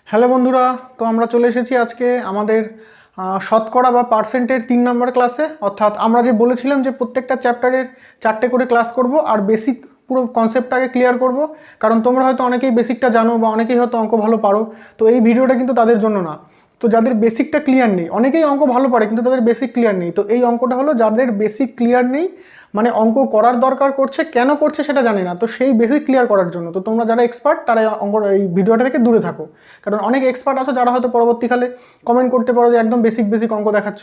Hello বন্ধুরা, তো আমরা চলে এসেছি আজকে আমাদের শতকরা বা পার্সেন্টের 3 নম্বর ক্লাসে। অর্থাৎ আমরা যে বলেছিলাম যে প্রত্যেকটা চ্যাপ্টারের 4টে করে ক্লাস করব আর বেসিক পুরো কনসেপ্টটাকে ক্লিয়ার করব, কারণ তোমরা হয়তো অনেকেই বেসিকটা জানো বা অনেকেই হয়তো অঙ্ক ভালো পারো। তো এই ভিডিওটা কিন্তু তাদের জন্য না। তো যাদের বেসিকটা ক্লিয়ার নেই, অনেকেই অঙ্ক ভালো পারে কিন্তু তাদের বেসিক ক্লিয়ার নেই, তো এই অঙ্কটা হলো যাদের বেসিক ক্লিয়ার নেই, মানে অঙ্ক করার দরকার করছে, কেন করছে সেটা জানে না, তো সেই বেসিক ক্লিয়ার করার জন্য। তো তোমরা যারা এক্সপার্ট তারা এই ভিডিওটা থেকে দূরে থাকো, কারণ অনেক এক্সপার্ট আছো যারা হয়তো পরবর্তীকালে কমেন্ট করতে পারো যে একদম বেসিক বেসিক অঙ্ক দেখাচ্ছ।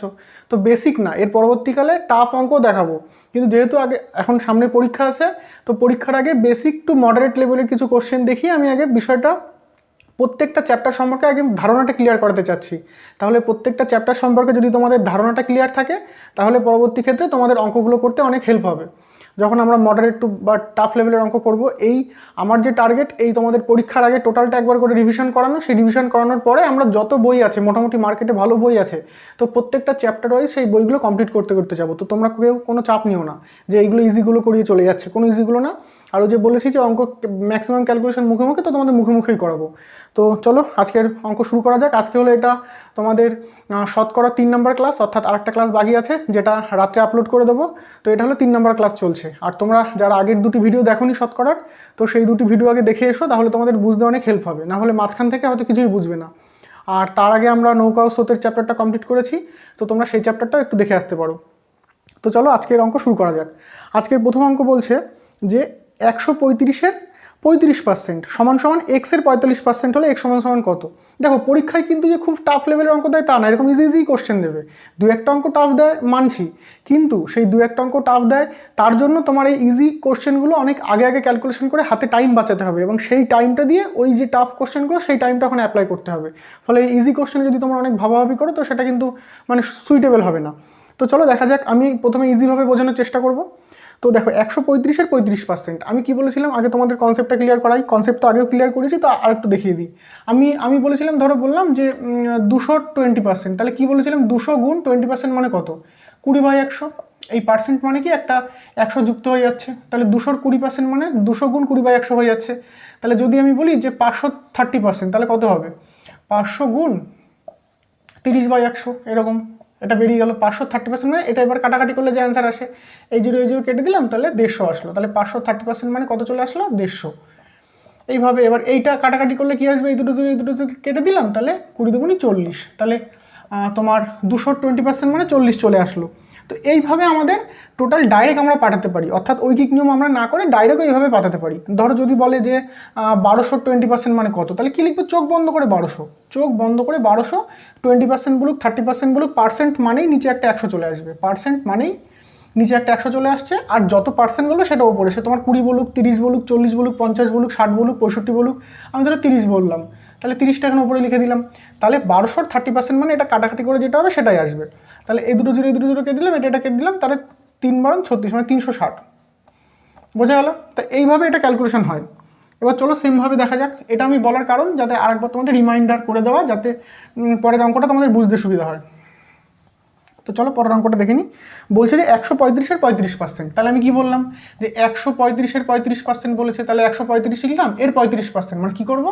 তো বেসিক না, এর পরবর্তীকালে টাফ অঙ্ক দেখাবো, কিন্তু যেহেতু আগে এখন সামনে পরীক্ষা আছে, তো পরীক্ষার আগে বেসিক টু মডারেট লেভেলের কিছু কোশ্চেন দেখিয়ে আমি আগে বিষয়টা প্রত্যেকটা চ্যাপ্টার সম্পর্কে আগে ধারণাটা ক্লিয়ার করতে চাচ্ছি। তাহলে প্রত্যেকটা চ্যাপ্টার সম্পর্কে যদি তোমাদের ধারণাটা ক্লিয়ার থাকে, তাহলে পরবর্তী ক্ষেত্রে তোমাদের অঙ্কগুলো করতে অনেক হেল্প হবে। যখন আমরা মডারেট টু বা টাফ লেভেলের অঙ্ক করব, এই আমার যে টার্গেট, এই তোমাদের পরীক্ষার আগে টোটালটা একবার করে রিভিশন করানো। সেই রিভিশন করানোর পরে আমরা যত বই আছে, মোটামুটি মার্কেটে ভালো বই আছে, তো প্রত্যেকটা চ্যাপ্টার ওয়াইজ সেই বইগুলো কমপ্লিট করতে করতে যাবো। তো তোমরা কেউ কোনো চাপ নিও না যে এইগুলো ইজিগুলো করিয়ে চলে যাচ্ছে, কোনো ইজিগুলো না। আর যে বলেছি যে অঙ্ক ম্যাক্সিমাম ক্যালকুলেশন মুখে মুখে, তো তোমাদের মুখে মুখেই করাবো। তো চলো আজকের অঙ্ক শুরু করা যাক। আজকে হলো এটা তোমাদের শতকরা 3 নম্বর ক্লাস, অর্থাৎ আরেকটা ক্লাস বাকি আছে যেটা রাত্রে আপলোড করে দেবো। তো এটা হলো 3 নম্বর ক্লাস চলছে। আর তোমরা যারা আগের দুটি ভিডিও দেখোনি শতকরার, তো সেই দুটি ভিডিও আগে দেখে এসো, তাহলে তোমাদের বুঝতে অনেক হেল্প হবে, না হলে মাঝখান থেকে হয়তো কিছুই বুঝবে না। আর তার আগে আমরা নৌকা ও স্রোতের চ্যাপ্টারটা কমপ্লিট করেছি, তো তোমরা সেই চ্যাপ্টারটাও একটু দেখে আসতে পারো। তো চলো আজকের অঙ্ক শুরু করা যাক। আজকের প্রথম অঙ্ক বলছে যে 135-এর 35% সমান সমান এক্সের 45% হলে এক্স সমান সমান কত। দেখো, পরীক্ষায় কিন্তু যে খুব টাফ লেভেলের অঙ্ক দেয় তা না, এরকম ইজি ইজি কোশ্চেন দেবে। দু একটা অঙ্ক টাফ দেয় মানছি, কিন্তু সেই দু একটা অঙ্ক টাফ দেয় তার জন্য তোমার এই ইজি কোশ্চেনগুলো অনেক আগে আগে ক্যালকুলেশন করে হাতে টাইম বাঁচাতে হবে, এবং সেই টাইমটা দিয়ে ওই যে টাফ কোশ্চেনগুলো সেই টাইমটা ওখানে অ্যাপ্লাই করতে হবে। ফলে এই ইজি কোশ্চেনে যদি তোমরা অনেক ভাবাভাবি করো, তো সেটা কিন্তু মানে সুইটেবল হবে না। তো চলো দেখা যাক, আমি প্রথমে ইজিভাবে বোঝানোর চেষ্টা করব। তো দেখো, 135-এর 35%, আমি কি বলেছিলাম আগে তোমাদের কনসেপ্টটা ক্লিয়ার করাই। কনসেপ্ট তো আগেও ক্লিয়ার করেছি, তো আর একটু দেখিয়ে দিই। আমি বলেছিলাম, ধরো বললাম যে 220%, তাহলে কি বলেছিলাম 200 গুণ 20% মানে কত, 20/100। এই পার্সেন্ট মানে কি একটা 100 যুক্ত হয়ে যাচ্ছে, তাহলে 200-র 20% মানে 200 গুণ 20/100 হয়ে যাচ্ছে। তাহলে যদি আমি বলি যে 530%, তাহলে কত হবে 500 গুণ 30/100, এরকম এটা বেরিয়ে গেল 530%। মানে এটা এবার কাটাকাটি করলে যে অ্যান্সার আসে, এই জিরো কেটে দিলাম, তাহলে 150 আসলো। তাহলে 530% মানে কত চলে আসলো 150। এইভাবে এবার এইটা কাটাকাটি করলে কি আসবে, এই দুটো কেটে দিলাম, তাহলে 20 দুগুণি 40, তাহলে তোমার 220% মানে 40 চলে আসলো। তো এইভাবে আমাদের টোটাল ডাইরেক্ট আমরা পাঠাতে পারি, অর্থাৎ ঐকিক নিয়ম আমরা না করে ডাইরেক্ট এইভাবে পাঠাতে পারি। ধরো যদি বলে যে 1220% মানে কত, তাহলে কি লিখবো, চোখ বন্ধ করে 1200, চোখ বন্ধ করে 1200, 20% বলুক 30% বলুক, পার্সেন্ট মানেই নিচে একটা 100 চলে আসবে, পার্সেন্ট মানেই নিচে একটা 100 চলে আসছে। আর যত পার্সেন্ট বলবে সেটা ওপরে, সে তোমার 20 বলুক, 30 বলুক, 40 বলুক, 50 বলুক, 60 বলুক, 65 বলুক, আমি ধরো 30 বললাম, তাহলে 30টা এখানে উপরে লিখে দিলাম। তাহলে 1200-র 30% মানে এটা কাটাকাটি করে যেটা হবে সেটাই আসবে। তাহলে এই দুটো জিরো কেটে দিলাম, এটা কেটে দিলাম, তাহলে 3×36 মানে 360। বোঝা গেল? তা এইভাবে এটা ক্যালকুলেশন হয়। এবার চলো সেমভাবে দেখা যাক। এটা আমি বলার কারণ যাতে আরেকবার তোমাদের রিমাইন্ডার করে দেওয়া, যাতে পরের অঙ্কটা তোমাদের বুঝতে সুবিধা হয়। তো চলো পরের অঙ্কটা দেখে নিই। বলছে যে 135-এর 35%, তাহলে আমি কি বললাম যে 135-এর 35% বলেছে, তাহলে 135 লিখলাম, এর 35% মানে কি করব,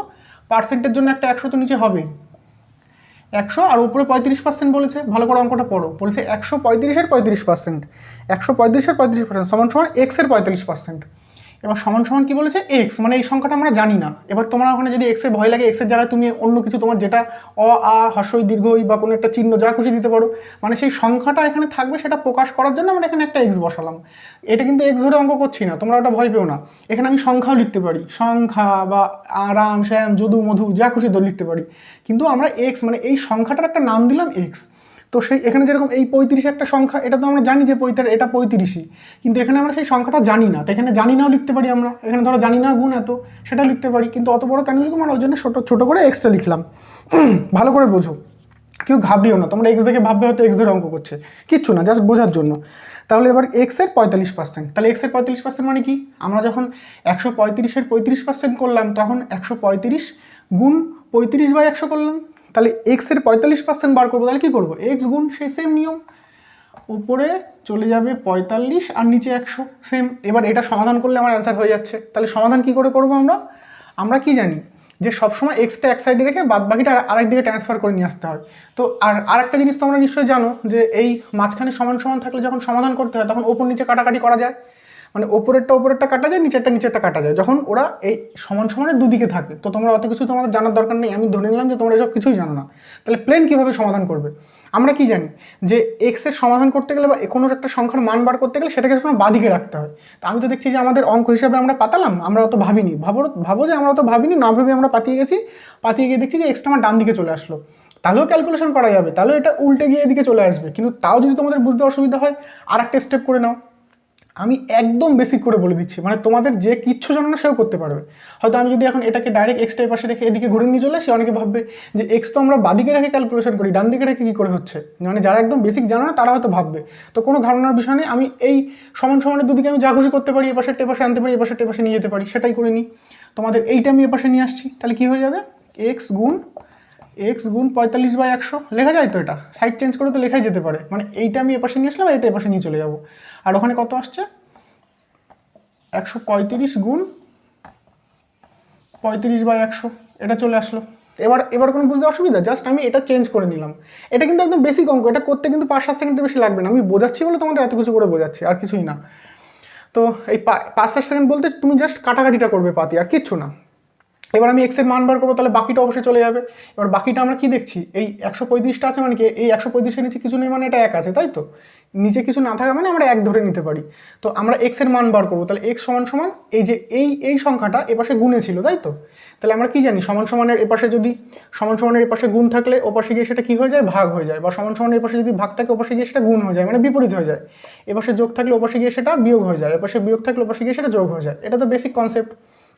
পার্সেন্টের জন্য একটা 100 তো নিচে হবে, 100 আর উপরে 35% বলেছে। ভালো করে অঙ্কটা পড়ো, বলছে 135-এর 35%, 135-এর 35% সমান সমান এক্সের 45%। এবার সমান সমান কি বলেছে, এক্স, মানে এই সংখ্যাটা আমরা জানি না। এবার তোমরা ওখানে যদি এক্সের ভয় লাগে, এক্সের জায়গায় তুমি অন্য কিছু তোমার যেটা অ আ হ্রস্বই দীর্ঘই বা কোনো একটা চিহ্ন যা খুশি দিতে পারো, মানে সেই সংখ্যাটা এখানে থাকবে, সেটা প্রকাশ করার জন্য আমরা এখানে একটা এক্স বসালাম। এটা কিন্তু এক্স ধরে অঙ্ক করছি না, তোমরা ওটা ভয় পেও না। এখানে আমি সংখ্যাও লিখতে পারি, সংখ্যা বা রাম শ্যাম যদু মধু যা খুশি ধরে লিখতে পারি, কিন্তু আমরা এক্স মানে এই সংখ্যাটার একটা নাম দিলাম এক্স। তো সেই এখানে যেরকম এই 35 একটা সংখ্যা, এটা তো আমরা জানি যে এটা 35ই, কিন্তু এখানে আমরা সেই সংখ্যাটা জানি না, তো এখানে জানি নাও লিখতে পারি আমরা। এখানে ধরো জানি না গুণ এত, সেটা লিখতে পারি, কিন্তু অত বড় কেন লিখবো, আমরা ওই জন্য ছোট করে এক্সটা লিখলাম। ভালো করে বোঝো, কেউ ঘাবড়িও না, তোমরা এক্স দেখে ভাববে হয়তো এক্স ধরে অঙ্ক করছে, কিচ্ছু না, জাস্ট বোঝার জন্য। তাহলে এবার এক্সের 45%, তাহলে এক্সের 45% মানে কি, আমরা যখন 135-এর 35% করলাম, তখন 135 গুণ 35/100 করলাম। তাহলে এক্সের 45% বার করবো, তাহলে কি করবো, এক্স গুণ সেই সেম নিয়ম, উপরে চলে যাবে 45 আর নিচে 100, সেম। এবার এটা সমাধান করলে আমার অ্যান্সার হয়ে যাচ্ছে। তাহলে সমাধান কি করে করবো আমরা কি জানি যে সবসময় এক্সটা এক সাইডে রেখে বাদ বাকিটা আরেক দিকে ট্রান্সফার করে নিয়ে আসতে হয়। তো আর একটা জিনিস তোমরা নিশ্চয়ই জানো যে এই মাঝখানে সমান সমান থাকলে যখন সমাধান করতে হয় তখন ওপর নিচে কাটাকাটি করা যায়, মানে ওপরেরটা কাটা যায়, নিচেরটা কাটা যায় যখন ওরা এই সমান সমানের দুদিকে থাকে। তো তোমরা অত কিছু তোমাদের জানার দরকার নেই, আমি ধরে নিলাম যে তোমরা এসব কিছুই জানো না। তাহলে প্লেন কীভাবে সমাধান করবে? আমরা কি জানি যে এক্সের সমাধান করতে গেলে বা কোনো একটা সংখ্যার মান বার করতে গেলে সেটাকে সবসময় বাদিকে রাখতে হয়। তো আমি তো দেখছি যে আমাদের অঙ্ক হিসাবে আমরা পাতালাম, আমরা অত ভাবিনি, ভাবো যে আমরা অত ভাবিনি, না ভেবে আমরা পাতিয়ে গিয়ে দেখছি যে এক্সটা আমার ডান দিকে চলে আসলো। তাহলেও ক্যালকুলেশন করা যাবে, তাহলেও এটা উল্টে গিয়ে এদিকে চলে আসবে। কিন্তু তাও যদি তোমাদের বুঝতে অসুবিধা হয় আর একটা স্টেপ করে নাও। আমি একদম বেসিক করে বলে দিচ্ছি, মানে তোমাদের যে কিচ্ছু জানো না সেও করতে পারবে। হয়তো আমি যদি এখন এটাকে ডাইরেক্ট এক্সটা পাশে রেখে এদিকে ঘুরে নিয়ে চলে আসি, অনেকে ভাববে যে এক্স তো আমরা বাদিকে রেখে ক্যালকুলেশন করি, ডান দিকে রেখে কী করে হচ্ছে, মানে যারা একদম বেসিক জানো না তারা হয়তো ভাববে। তো কোনো ধারণার বিষয় নেই, আমি এই সমান সমানের দুদিকে আমি যা খুশি করতে পারি, এ পাশের টেপাশে আনতে পারি, এ পাশের টেপাশে নিয়ে যেতে পারি, সেটাই করে নিই। তোমাদের এইটা আমি এ পাশে নিয়ে আসছি, তাহলে কী হয়ে যাবে, এক্স গুণ 45/100 লেখা যায়। তো এটা সাইড চেঞ্জ করে তো লেখাই যেতে পারে, মানে এইটা আমি এপাশে নিয়ে আসলাম, এটা এপাশে নিয়ে চলে যাবো। আর ওখানে কত আসছে, 135 গুণ 35/100 এটা চলে আসলো। এবার কোনো বুঝতে অসুবিধা, জাস্ট আমি এটা চেঞ্জ করে নিলাম। এটা কিন্তু একদম বেসিক অঙ্ক, এটা করতে কিন্তু 5-7 সেকেন্ডের বেশি লাগবে না, আমি বোঝাচ্ছি বলে তোমাদের এত কিছু করে বোঝাচ্ছি, আর কিছুই না। তো এই 5-7 সেকেন্ড বলতে তুমি জাস্ট কাটাকাটিটা করবে পাতি, আর কিচ্ছু না। এবার আমি এক্সের মান বার করবো, তাহলে বাকিটা অবশ্যই চলে যাবে। এবার বাকিটা আমরা কি দেখছি, এই 135টা আছে মানে কি, এই 135-এর নিচে কিছু নেই মানে এটা 1 আছে, তাই তো? নিচে কিছু না থাকা মানে আমরা 1 ধরে নিতে পারি। তো আমরা এক্সের মান বার করবো, তাহলে এক্স সমান সমান এই যে এই সংখ্যাটা এপাশে গুণে ছিল, তাই তো? তাহলে আমরা কি জানি, সমান সমানের এপাশে যদি সমান সমানের এপাশে গুণ থাকলে ওপাশে গিয়ে সেটা কি হয়ে যায়, ভাগ হয়ে যায়। বা সমান সমানের এপাশে যদি ভাগ থাকে ওপাশে গিয়ে সেটা গুণ হয়ে যায়, মানে বিপরীত হয়ে যায়। এপাশে যোগ থাকলে ওপাশে গিয়ে সেটা বিয়োগ হয়ে যায়, এপাশে বিয়োগ থাকলে ওপাশে গিয়ে সেটা যোগ হয়ে যায়। এটা তো বেসিক কনসেপ্ট,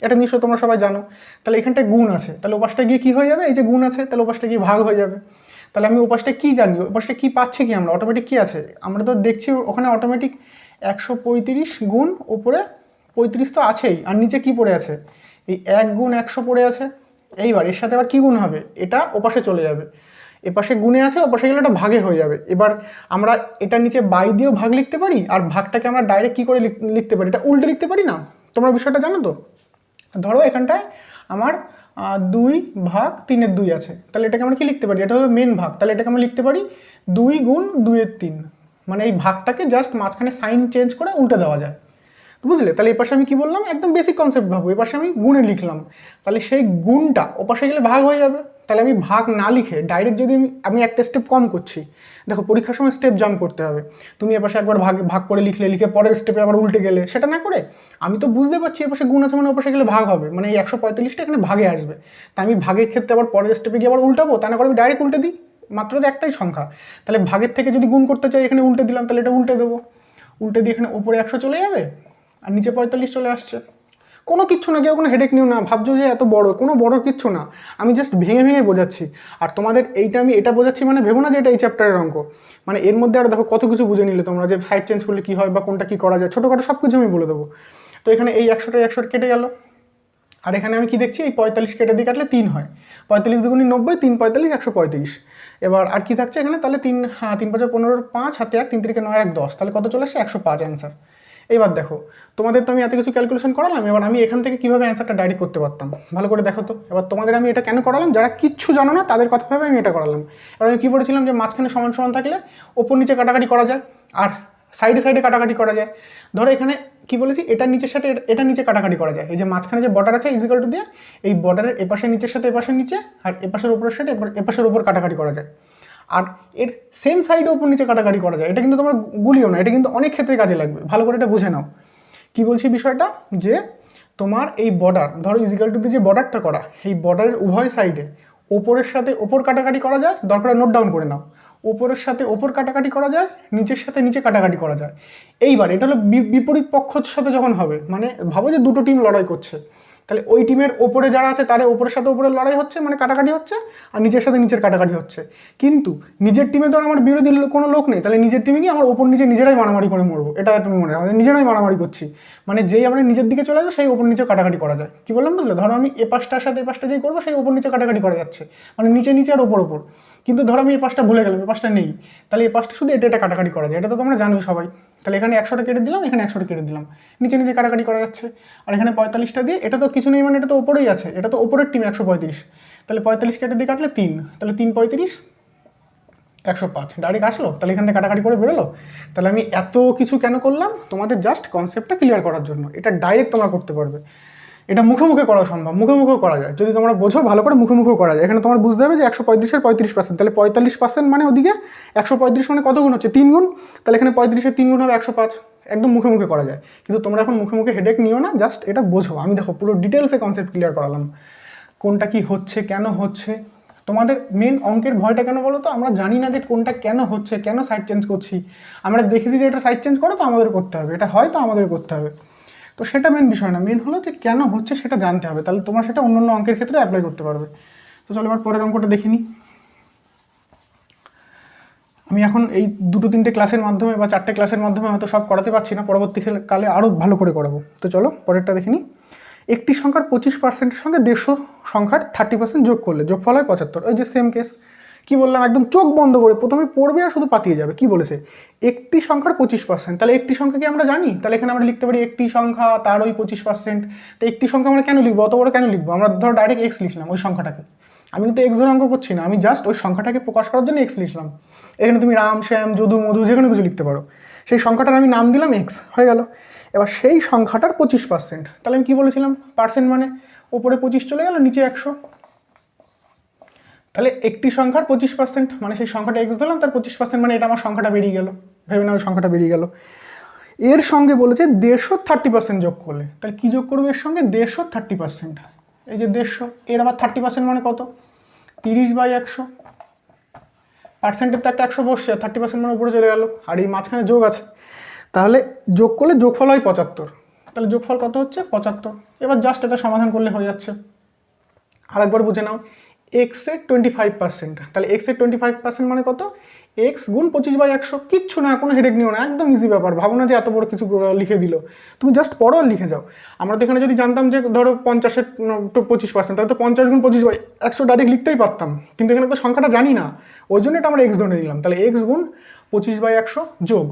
এটা নিশ্চয় তোমরা সবাই জানো। তাহলে এখানটায় গুণ আছে, তাহলে ওপাশটা গিয়ে কী হয়ে যাবে, এই যে গুণ আছে তাহলে ওপাশটা গিয়ে ভাগ হয়ে যাবে। তাহলে আমি ওপাশটা কী জানি, ওপাশটা কী পাচ্ছে কি, আমরা অটোমেটিক কী আছে, আমরা তো দেখছি ওখানে অটোমেটিক 135 গুণ ওপরে 35 তো আছেই, আর নিচে কি পড়ে আছে, এই 1 গুণ 100 পড়ে আছে। এইবার এর সাথে আবার কী গুণ হবে, এটা ওপাশে চলে যাবে, এপাশে গুণে আছে ওপাশে গেলে এটা ভাগে হয়ে যাবে। এবার আমরা এটা নিচে বাই দিয়েও ভাগ লিখতে পারি, আর ভাগটাকে আমরা ডাইরেক্ট কী করে লিখতে পারি, এটা উল্টে লিখতে পারি না? তোমরা বিষয়টা জানো তো? ধরো এখানটায় আমার 2/3 আছে, তাহলে এটাকে আমরা কি লিখতে পারি, এটা হলো মেন ভাগ, তাহলে এটাকে আমরা লিখতে পারি 2 গুণ 2/3, মানে এই ভাগটাকে জাস্ট মাঝখানে সাইন চেঞ্জ করে উল্টে দেওয়া যায়। বুঝলে? তাহলে এপাশে আমি কি বললাম, একদম বেসিক কনসেপ্ট ভাবো, এপাশে আমি গুণে লিখলাম, তাহলে সেই গুণটা ওপাশে গেলে ভাগ হয়ে যাবে। তাহলে আমি ভাগ না লিখে ডাইরেক্ট যদি আমি একটা স্টেপ কম করছি, দেখো পরীক্ষার সময় স্টেপ জাম্প করতে হবে, তুমি এপাশে একবার ভাগ করে লিখে পরের স্টেপে আবার উল্টে গেলে, সেটা না করে আমি তো বুঝতে পারছি এপাশে গুণ আছে মানে ওপাশে গেলে ভাগ হবে, মানে এই 145টা এখানে ভাগে আসবে। তা আমি ভাগের ক্ষেত্রে আবার পরের স্টেপে গিয়ে আবার উল্টাবো, তা না করে আমি ডাইরেক্ট উল্টে দিই, মাত্র তো একটাই সংখ্যা। তাহলে ভাগের থেকে যদি গুণ করতে চাই এখানে উল্টে দিলাম, তাহলে এটা উল্টে দেবো, উল্টে দিয়ে এখানে উপরে 100 চলে যাবে আর নিচে 45 চলে আসছে। কোনো কিচ্ছু না, কেউ কোনো হেডেক নিও না, ভাবছো যে এত বড়, কোনো বড় কিচ্ছু না, আমি জাস্ট ভেঙে বোঝাচ্ছি। আর তোমাদের এইটা আমি এটা বোঝাচ্ছি মানে ভেবো না যে এটা এই চ্যাপ্টারের অঙ্ক, মানে এর মধ্যে আর দেখো কত কিছু বুঝে নিলে তোমরা, যে সাইড চেঞ্জ করলে কী হয় বা কোনটা কী করা যায়, ছোটোখাটো সব কিছু আমি বলে দেবো। তো এখানে এই 100 কেটে গেল, আর এখানে আমি কি দেখছি, এই 45 কেটে দিয়ে কাটলে 3 হয়, 45 দুগুণে 90, 3 45 135। এবার আর কি থাকছে এখানে, তাহলে 3 5 15 5 হাতে 1 3 3 9 1 10, তাহলে কত চলে আসছে 105 অ্যান্সার। এবার দেখো তোমাদের তো আমি এত কিছু ক্যালকুলেশন করালাম, এবার আমি এখান থেকে কীভাবে অ্যান্সারটা ডাইরেক্ট করতে পারতাম ভালো করে দেখো তো। এবার তোমাদের আমি এটা কেন করালাম, যারা কিচ্ছু জানো না তাদের কথা ভেবে আমি এটা করালাম। এবার আমি কী বলেছিলাম যে মাঝখানে সমান সমান থাকলে ওপর নিচে কাটাকাটি করা যায়, আর সাইডে সাইডে কাটাকাটি করা যায়। ধরো এখানে কি বলেছি, এটার নিচের সাথে এটা নিচে কাটাকাটি করা যায়, এই যে মাঝখানে যে বর্ডার আছে ইজিক্যাল টু দিয়ে এই বর্ডারের এপাশের নিচের সাথে এপাশের নিচে, আর এপাশের উপরের সাথে এপাশের উপর কাটাকাটি করা যায়। আর এর সেম সাইডে উপর নিচে কাটাকাটি করা যায়, এটা কিন্তু তোমরা গুলিও না, এটা কিন্তু অনেক ক্ষেত্রে কাজে লাগবে, ভালো করে এটা বুঝে নাও। কি বলছি বিষয়টা, যে তোমার এই বর্ডার ধরো ইজিক্যাল টু দিয়ে যে বর্ডারটা করা, এই বর্ডারের উভয় সাইডে ওপরের সাথে ওপর কাটাকাটি করা যায়, দরকার নোট ডাউন করে নাও, ওপরের সাথে ওপর কাটাকাটি করা যায়, নিচের সাথে নিচে কাটাকাটি করা যায়। এইবার এটা হলো বিপরীত পক্ষের সাথে যখন হবে, মানে ভাবো যে দুটো টিম লড়াই করছে, তাহলে ওই টিমের ওপরে যারা আছে তাদের ওপরের সাথে ওপরের লড়াই হচ্ছে, মানে কাটাকাটি হচ্ছে, আর নিচের সাথে নিচের কাটাকাটি হচ্ছে। কিন্তু নিজের টিমে তো আমার বিরোধী কোনো লোক নেই, তাহলে নিজের টিমে গিয়ে আমার ওপর নিচে নিজেরাই মারামারি করে মরবো, এটা তুমি মনে রাখো, নিজেরাই মারামারি করছি, মানে যেই আমরা নিজের দিকে চলে যাবো সেই ওপর নিচে কাটাকাটি করা যায়। কি বললাম বুঝলে? ধরো আমি এ পাশটার সাথে এ পাশটা যেই করবো সেই ওপর নিচে কাটাকাটি করা যাচ্ছে, মানে নিচে নিচে আর ওপর ওপর। কিন্তু ধরো আমি এই পাশটা ভুলে গেলাম, এই পাশটা নেই, তাহলে এই পাশটা শুধু এটা কাটাকাটি করা যায়, এটা তো তোমরা জানোই সবাই। তাহলে এখানে 100টা কেটে দিলাম, এখানে 100টা কেটে দিলাম, নিচে নিচে কাটাকাটি করা যাচ্ছে। আর এখানে 45টা দিয়ে, এটা তো কিছু নেই মানে এটা তো ওপরেই আছে, এটা তো ওপরের টিম 135, তাহলে 45 কেটে দিয়ে কাটলে 3, তাহলে 3 35 105 ডাইরেক্ট আসলো। তাহলে এখান থেকে কাটাকাটি করে বেরোলো। তাহলে আমি এত কিছু কেন করলাম? তোমাদের জাস্ট কনসেপ্টটা ক্লিয়ার করার জন্য। এটা ডাইরেক্ট তোমরা করতে পারবে, এটা মুখে মুখে করা সম্ভব, মুখে মুখেও করা যায় যদি তোমরা বোঝো ভালো করে, মুখে মুখেও করা যায়। এখানে তোমার বুঝতে হবে যে 135-এর 35%, তাহলে 45% মানে ওদিকে 135 মানে কত গুণ হচ্ছে? 3 গুণ। তাহলে এখানে 35-এর 3 গুণ হবে 105, একদম মুখে মুখে করা যায়। কিন্তু তোমরা এখন মুখে মুখে হেডেক নিও না, জাস্ট এটা বোঝো। আমি দেখো পুরো ডিটেলসে কনসেপ্ট ক্লিয়ার করালাম, কোনটা কি হচ্ছে, কেন হচ্ছে। তোমাদের মেন অঙ্কের ভয়টা কেন বলো তো? আমরা জানি না যে কোনটা কেন হচ্ছে, কেন সাইড চেঞ্জ করছি। আমরা দেখেছি যে এটা সাইড চেঞ্জ করো তো আমাদের করতে হবে, এটা হয় তো আমাদের করতে হবে। তো সেটা মেন বিষয় না, মেন হলো যে কেন হচ্ছে সেটা জানতে হবে, তাহলে তোমরা সেটা অন্য অন্য অঙ্কের ক্ষেত্রে অ্যাপ্লাই করতে পারবে। তো চলো এবার পরের অঙ্কটা দেখে নিই। আমি এখন এই 2-3টে ক্লাসের মাধ্যমে বা 4টে ক্লাসের মাধ্যমে হয়তো সব করাতে পারছি না, পরবর্তীকালে আরও ভালো করে করাবো। তো চলো পরেরটা দেখে নিই। একটি সংখ্যার 25%-এর সঙ্গে 150 সংখ্যার 30% যোগ করলে যোগফল হয় 75। ওই যে সেম কেস, কি বললাম, একদম চোখ বন্ধ করে প্রথমে পড়বে আর শুধু পাতিয়ে যাবে। কি বলেছে? একটি সংখ্যার 25%, তাহলে একটি সংখ্যা কি আমরা জানি? তাহলে এখানে আমরা লিখতে পারি একটি সংখ্যা তার ওই 25%। তো একটি সংখ্যা আমরা কেন লিখবো? অত বড় কেন লিখবো? আমরা ধরো ডাইরেক্ট এক্স লিখলাম ওই সংখ্যাটাকে। আমি কিন্তু এক্স ধরে অঙ্ক করছি না, আমি জাস্ট ওই সংখ্যাটাকে প্রকাশ করার জন্য এক্স লিখলাম। এখানে তুমি রাম, শ্যাম, যদু, মধু যে কোনো কিছু লিখতে পারো। সেই সংখ্যাটার আমি নাম দিলাম এক্স, হয়ে গেল। এবার সেই সংখ্যাটার 25%, তাহলে আমি কি বলেছিলাম? পার্সেন্ট মানে ওপরে 25 চলে গেল, নিচে 100। তাহলে একটি সংখ্যার 25% মানে সেই সংখ্যাটা এক্স দিলাম, তার 25% মানে এটা আমার সংখ্যাটা বেরিয়ে গেল। ভেবে না, ওই সংখ্যাটা বেরিয়ে গেল। এর সঙ্গে বলেছে 150 30% যোগ করলে, তাহলে কি যোগ করবে এর সঙ্গে? 150 30%। এই যে 150, এর আবার 30% মানে কত? 30/100। পার্সেন্টের তো একটা 100 বসছে, 30% মানে উপরে চলে গেল, আর এই মাঝখানে যোগ আছে। তাহলে যোগ করলে যোগফল হয় 75। তাহলে যোগফল কত হচ্ছে? 75। এবার জাস্ট এটা সমাধান করলে হয়ে যাচ্ছে। আরেকবার বুঝে নাও, এক্সের 25%, তাহলে এক্সের 25% মানে কত? এক্স গুণ 25/100। কিচ্ছু না, কোনো হেডেক নিও না, একদম ইজি ব্যাপার। ভাবো না যে এত বড় কিছু লিখে দিল, তুমি জাস্ট পড়ো আর লিখে যাও। আমরা তো এখানে যদি জানতাম যে ধরো 50-এর 25%, তাহলে তো 50 গুণ 25/100 ডাইরেক্ট লিখতেই পারতাম, কিন্তু এখানে তো সংখ্যাটা জানি না, ওই জন্য এটা আমরা এক্স ধরে নিলাম। তাহলে এক্স গুণ 25/100 যোগ,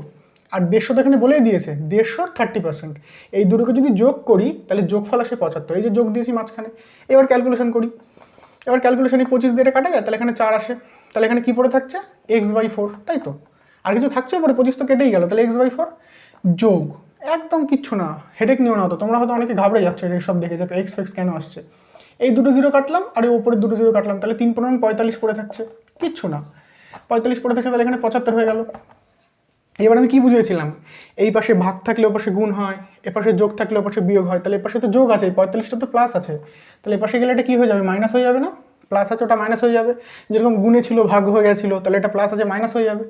আর 150 তো এখানে বলেই দিয়েছে, 150 30%। এই দুটোকে যদি যোগ করি তাহলে যোগফল আসে 75। এই যে যোগ দিয়েছি মাঝখানে। এবার ক্যালকুলেশন করি। এবার ক্যালকুলেশনে 25 দিয়ে কাটা যায়, তাহলে এখানে 4 আসে। তাহলে এখানে কি পড়ে থাকছে? x/4, তাই তো? আর কিছু থাকছে পরে? 25 তো কেটেই গেল, তাহলে x/4 যোগ, একদম কিচ্ছু না, হেডেক নিও না। তো তোমরা হয়তো অনেকে ঘাবড়ে যাচ্ছ এইসব দেখে যে এক্স ফেক্স কেন আসছে। এই দুটো জিরো কাটলাম আর এই উপরে দুটো জিরো কাটলাম, তাহলে 3 × 45 পড়ে থাকছে, কিচ্ছু না, 45 পড়ে থাকছে, তাহলে এখানে 75 হয়ে গেল। এবার আমি কি বুঝিয়েছিলাম? এই পাশে ভাগ থাকলে ওপাশে গুণ হয়, এপাশে যোগ থাকলে ওপাশে বিয়োগ হয়। তাহলে এপাশে তো যোগ আছে, 45টা তো প্লাস আছে, তাহলে এপাশে গেলে এটা কি হয়ে যাবে? মাইনাস হয়ে যাবে না? প্লাস আছে ওটা মাইনাস হয়ে যাবে। যেরকম গুণে ছিল ভাগ হয়ে গেছিলো, তাহলে এটা প্লাস আছে মাইনাস হয়ে যাবে।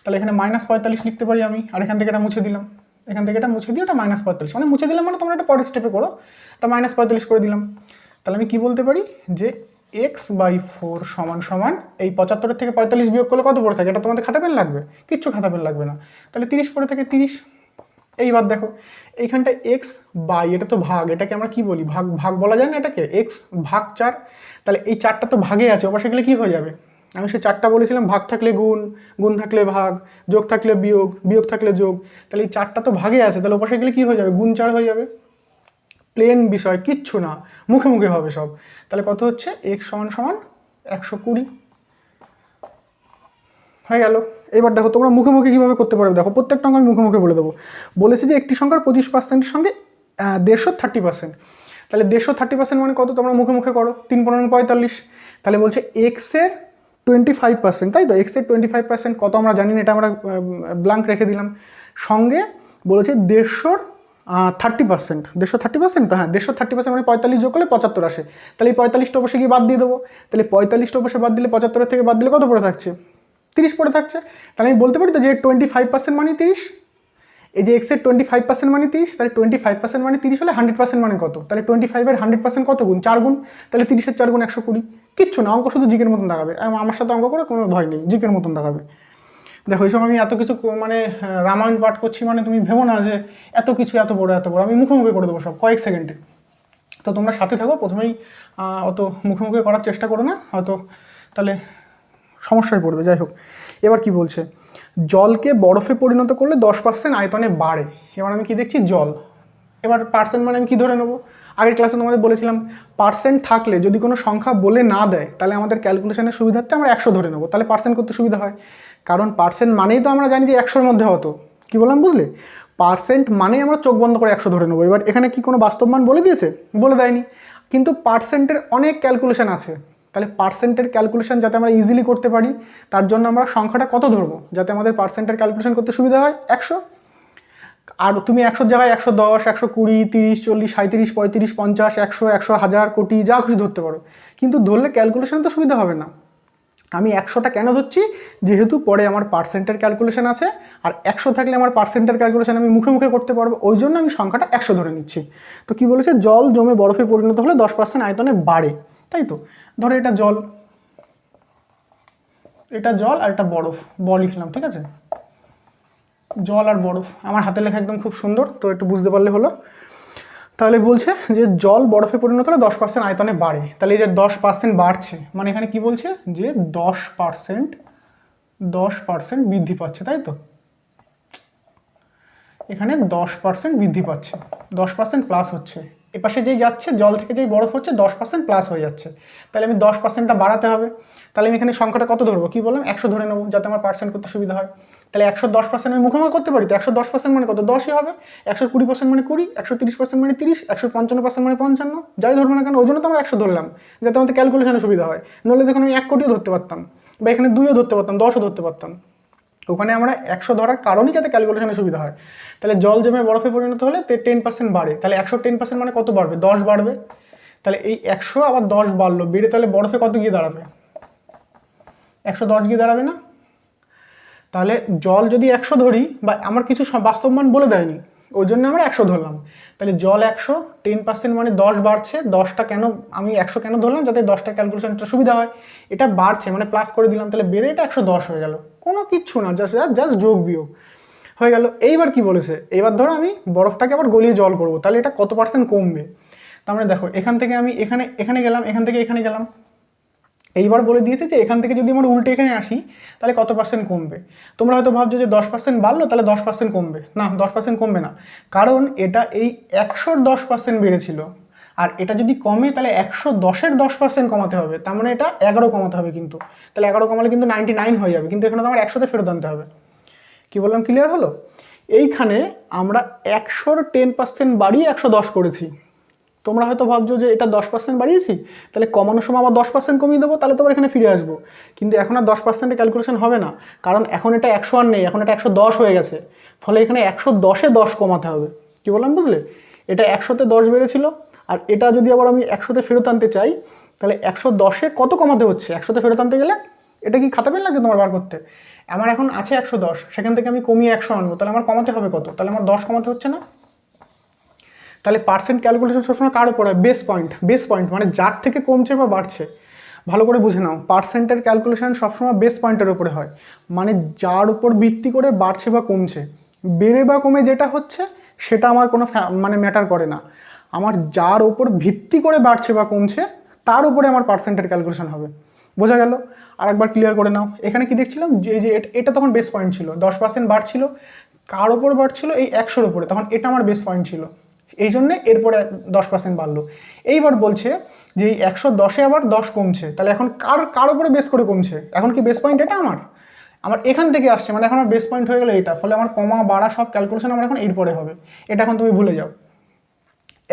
তাহলে এখানে -45 লিখতে পারি আমি। আর এখান থেকে এটা মুছে দিলাম, এখান থেকে এটা মুছে দিয়ে ওটা -45, মানে মুছে দিলাম মানে তোমরা এটা পরের স্টেপে করো, এটা -45 করে দিলাম। তাহলে আমি কি বলতে পারি? যে x/4 সমান এই 75-এর থেকে 45 বিয়োগ করলে কত পড়ে থাকে? এটা তোমাদের খাতা পেন লাগবে? কিচ্ছু খাতা পেন লাগবে না। তাহলে 30 পড়ে থাকে, 30। এইবার দেখো এইখানটা x/, এটা তো ভাগ, এটাকে আমরা কি বলি? ভাগ বলা যায় না এটাকে? x/4। তাহলে এই 4টা তো ভাগে আছে, ওপাশে গেলে কি হয়ে যাবে? আমি সেই 4টা বলেছিলাম, ভাগ থাকলে গুণ, গুণ থাকলে ভাগ, যোগ থাকলে বিয়োগ, বিয়োগ থাকলে যোগ। তাহলে এই 4টা তো ভাগে আছে, তাহলে ওপাশে গেলে কি হয়ে যাবে? গুণ 4 হয়ে যাবে। প্লেন বিষয়, কিচ্ছু না, মুখে মুখে হবে সব। তাহলে কত হচ্ছে? x = 120 হয়ে গেল। এবার দেখো তোমরা মুখে মুখে কীভাবে করতে পারবে, দেখো প্রত্যেকটা অঙ্ক আমি মুখে মুখে বলে দেবো। বলেছি যে একটি সংখ্যার 25%-এর সঙ্গে 150 30%, তাহলে 150 30% মানে কত? তোমরা মুখে মুখে করো, 3 × 45। তাহলে বলছে এক্সের 25%, তাই তো? এক্সের 25% কত আমরা জানি না, এটা আমরা ব্ল্যাঙ্ক রেখে দিলাম। সঙ্গে বলেছে 150 30%, 150 30%, তো হ্যাঁ 150 30% মানে 45 যোগ করলে 75 আসে। তাহলে এই 45টা অবশ্যই গিয়ে বাদ দিয়ে দেবো। তাহলে 45টা অবশ্যই বাদ দিলে 75-এর থেকে বাদ দিলে কত পড়ে থাকছে? 30 পড়ে থাকছে। তাহলে আমি বলতে পারি তো যে 25% মানে 30। এই যে এক্সের 25% মানে 30, তাহলে 25% মানে 30 হলে 100% মানে কত? তাহলে 25-এর 100% কত গুণ? 4 গুণ। তাহলে 30-এর 4 গুণ 120। কিচ্ছু না, অঙ্ক শুধু জিকের মতন দেখাবে। আমার সাথে অঙ্ক করে কোনো ভয় নেই, জিকের মতন দেখাবে। দেখো এই সময় আমি এত কিছু মানে রামায়ণ পাঠ করছি, মানে তুমি ভেবো না যে এত কিছু এত বড়, আমি মুখে মুখে করে দেবো সব কয়েক সেকেন্ডে। তো তোমরা সাথে থাকো, প্রথমেই অত মুখে মুখে করার চেষ্টা করো না, হয়তো তাহলে সমস্যায় পড়বে। যাই হোক, এবার কি বলছে, জলকে বরফে পরিণত করলে 10% আয়তনে বাড়ে। এবার আমি কি দেখছি, জল। এবার পার্সেন্ট মানে আমি কি ধরে নেবো, আগের ক্লাসে তোমাদের বলেছিলাম পার্সেন্ট থাকলে যদি কোনো সংখ্যা বলে না দেয় তাহলে আমাদের ক্যালকুলেশনের সুবিধার্থে আমরা 100 ধরে নেবো, তাহলে পার্সেন্ট করতে সুবিধা হয়। কারণ পার্সেন্ট মানেই তো আমরা জানি যে 100-র মধ্যে হতো। কি বললাম বুঝলে, পার্সেন্ট মানেই আমরা চোখ বন্ধ করে 100 ধরে নেবো। এবার এখানে কি কোনো বাস্তব মান বলে দিয়েছে, বলে দেয়নি, কিন্তু পার্সেন্টের অনেক ক্যালকুলেশন আছে। তাহলে পার্সেন্টের ক্যালকুলেশন যাতে আমরা ইজিলি করতে পারি তার জন্য আমরা সংখ্যাটা কত ধরবো যাতে আমাদের পার্সেন্টের ক্যালকুলেশন করতে সুবিধা হয়, 100। আর তুমি 100-র জায়গায় 110, 120, 30, 40, 37, 35, 50, 100, 100, 1000, কোটি যা খুশি ধরতে পারো, কিন্তু ধরলে ক্যালকুলেশন তো সুবিধা হবে না। আমি 100টা কেন ধরছি, যেহেতু পরে আমার পার্সেন্টের ক্যালকুলেশন আছে, আর 100 থাকলে আমার পার্সেন্টের ক্যালকুলেশন আমি মুখে মুখে করতে পারবো, ওই জন্য আমি সংখ্যাটা 100 ধরে নিচ্ছি। তো কি বলেছে, জল জমে বরফে পরিণত হলে 10% আয়তনে বাড়ে, তাই তো। ধরো এটা জল, এটা জল আর এটা বরফ, লিখলাম, ঠিক আছে, জল আর বরফ। আমার হাতে লেখা একদম খুব সুন্দর, তো একটু বুঝতে পারলে হলো। তাহলে বলছে যে জল বরফে পরিণত হলে 10% আয়তনে বাড়ে। তাহলে এই যে 10% বাড়ছে, মানে এখানে কি বলছে যে 10% বৃদ্ধি পাচ্ছে, তাই তো। এখানে 10% বৃদ্ধি পাচ্ছে, 10% প্লাস হচ্ছে। এপাশে যেই যাচ্ছে জল থেকে যেই বরফ হচ্ছে 10% প্লাস হয়ে যাচ্ছে, তাহলে আমি 10%টা বাড়াতে হবে। তাহলে আমি এখানে সংখ্যাটা কত ধরবো, কি বললাম, 100 ধরে নেবো যাতে আমার পার্সেন্ট করতে সুবিধা হয়। তাহলে 110% আমি মুখোমুখি করতে পারি, তো 110% মানে কত, 10ই হবে। 120% মানে 20, 130% মানে 30, 155% মানে 55, যাই ধরবো না কেন, ওই জন্য তো আমরা 100 ধরলাম যাতে আমাদের ক্যালকুলেশনে সুবিধা হয়। নইলে দেখুন আমি 1 কোটিও ধরতে পারতাম, বা এখানে 2ও ধরতে পারতাম, 10ও ধরতে পারতাম। ওখানে আমরা 100 ধরার কারণই যাতে ক্যালকুলেশনে সুবিধা হয়। তাহলে জল জমে বরফে পরিণত হলে 10% বাড়ে, তাহলে 110% মানে কত বাড়বে, 10 বাড়বে। তাহলে এই 100 আবার 10 বাড়লো, বেড়ে তাহলে বরফে কত গিয়ে দাঁড়াবে, 110 গিয়ে দাঁড়াবে না। তাহলে জল যদি 100 ধরি, বা আমার কিছু বাস্তব মান বলে দেয়নি, ওই জন্য আমরা 100 ধরলাম। তাহলে জল 100, 10% মানে 10 বাড়ছে। 10টা কেন আমি 100 কেন ধরলাম, যাতে 10টার ক্যালকুলেশনটা সুবিধা হয়। এটা বাড়ছে মানে প্লাস করে দিলাম, তাহলে বেড়ে এটা 110 হয়ে গেল, কোনো কিচ্ছু না, জাস্ট যোগ বিয়োগ হয়ে গেল। এইবার কি বলেছে, এইবার ধরো আমি বরফটাকে আবার গলিয়ে জল করব, তাহলে এটা কত পার্সেন্ট কমবে। তার মানে দেখো এখান থেকে আমি এখানে গেলাম, এখান থেকে এখানে গেলাম। এইবার বলে দিয়েছে যে এখান থেকে যদি আমরা উল্টে এখানে আসি তাহলে কত পার্সেন্ট কমবে। তোমরা হয়তো ভাবছো যে 10% বাড়লো তাহলে 10% কমবে, না 10% কমবে না, কারণ এটা এই 100-র 10% বেড়েছিল, আর এটা যদি কমে তাহলে 110-এর 10% কমাতে হবে, তার মানে এটা 11 কমাতে হবে। কিন্তু তাহলে 11 কমালে কিন্তু 99 হয়ে যাবে, কিন্তু এখানে তো আমার 100-তে ফেরত আনতে হবে। কি বললাম, ক্লিয়ার হলো। এইখানে আমরা 100-র 10% বাড়িয়ে 110 করেছি। তোমরা হয়তো ভাবছো যে এটা 10% বাড়িয়েছি, তাহলে কমানোর সময় আবার 10% কমিয়ে দেবো, তাহলে তোমার এখানে ফিরে আসবো। কিন্তু এখন আর 10%-এর ক্যালকুলেশন হবে না, কারণ এখন এটা 100 আর নেই, এখন এটা 110 হয়ে গেছে। ফলে এখানে 110-এ 10 কমাতে হবে। কি বললাম বুঝলে, এটা 100-তে 10 বেড়েছিল, আর এটা যদি আবার আমি 100-তে ফেরত আনতে চাই তাহলে 110-এ কত কমাতে হচ্ছে, 100-তে ফেরত আনতে গেলে। এটা কি খাতা পেন লাগছে তোমার বার করতে, আমার এখন আছে 110, সেখান থেকে আমি কমিয়ে 100 আনবো, তাহলে আমার কমাতে হবে কত, তাহলে আমার 10 কমাতে হচ্ছে না। তাহলে পার্সেন্ট ক্যালকুলেশন সবসময় কার উপর হয়, বেস পয়েন্ট মানে যার থেকে কমছে বা বাড়ছে। ভালো করে বুঝে নাও, পার্সেন্টের ক্যালকুলেশন সবসময় বেস পয়েন্টের উপরে হয়, মানে যার উপর ভিত্তি করে বাড়ছে বা কমছে। বেড়ে বা কমে যেটা হচ্ছে সেটা আমার কোনো মানে ম্যাটার করে না, আমার যার উপর ভিত্তি করে বাড়ছে বা কমছে তার উপরে আমার পার্সেন্টের ক্যালকুলেশন হবে। বোঝা গেল। আর একবার ক্লিয়ার করে নাও, এখানে কি দেখছিলাম যে এটা তখন বেস পয়েন্ট ছিল, 10% বাড়ছিল, কার ওপর বাড়ছিল, এই 100-র উপরে, তখন এটা আমার বেস পয়েন্ট ছিল, এই জন্যে এরপরে 10% বাড়লো। এইবার বলছে যে এই 110-এ আবার 10 কমছে, তাহলে এখন কার উপরে বেস করে কমছে, এখন কি বেস পয়েন্ট এটা আমার এখান থেকে আসছে, মানে এখন আমার বেস পয়েন্ট হয়ে গেলো এটা, ফলে আমার কমা বাড়া সব ক্যালকুলেশন আমার এখন এরপরে হবে। এটা এখন তুমি ভুলে যাও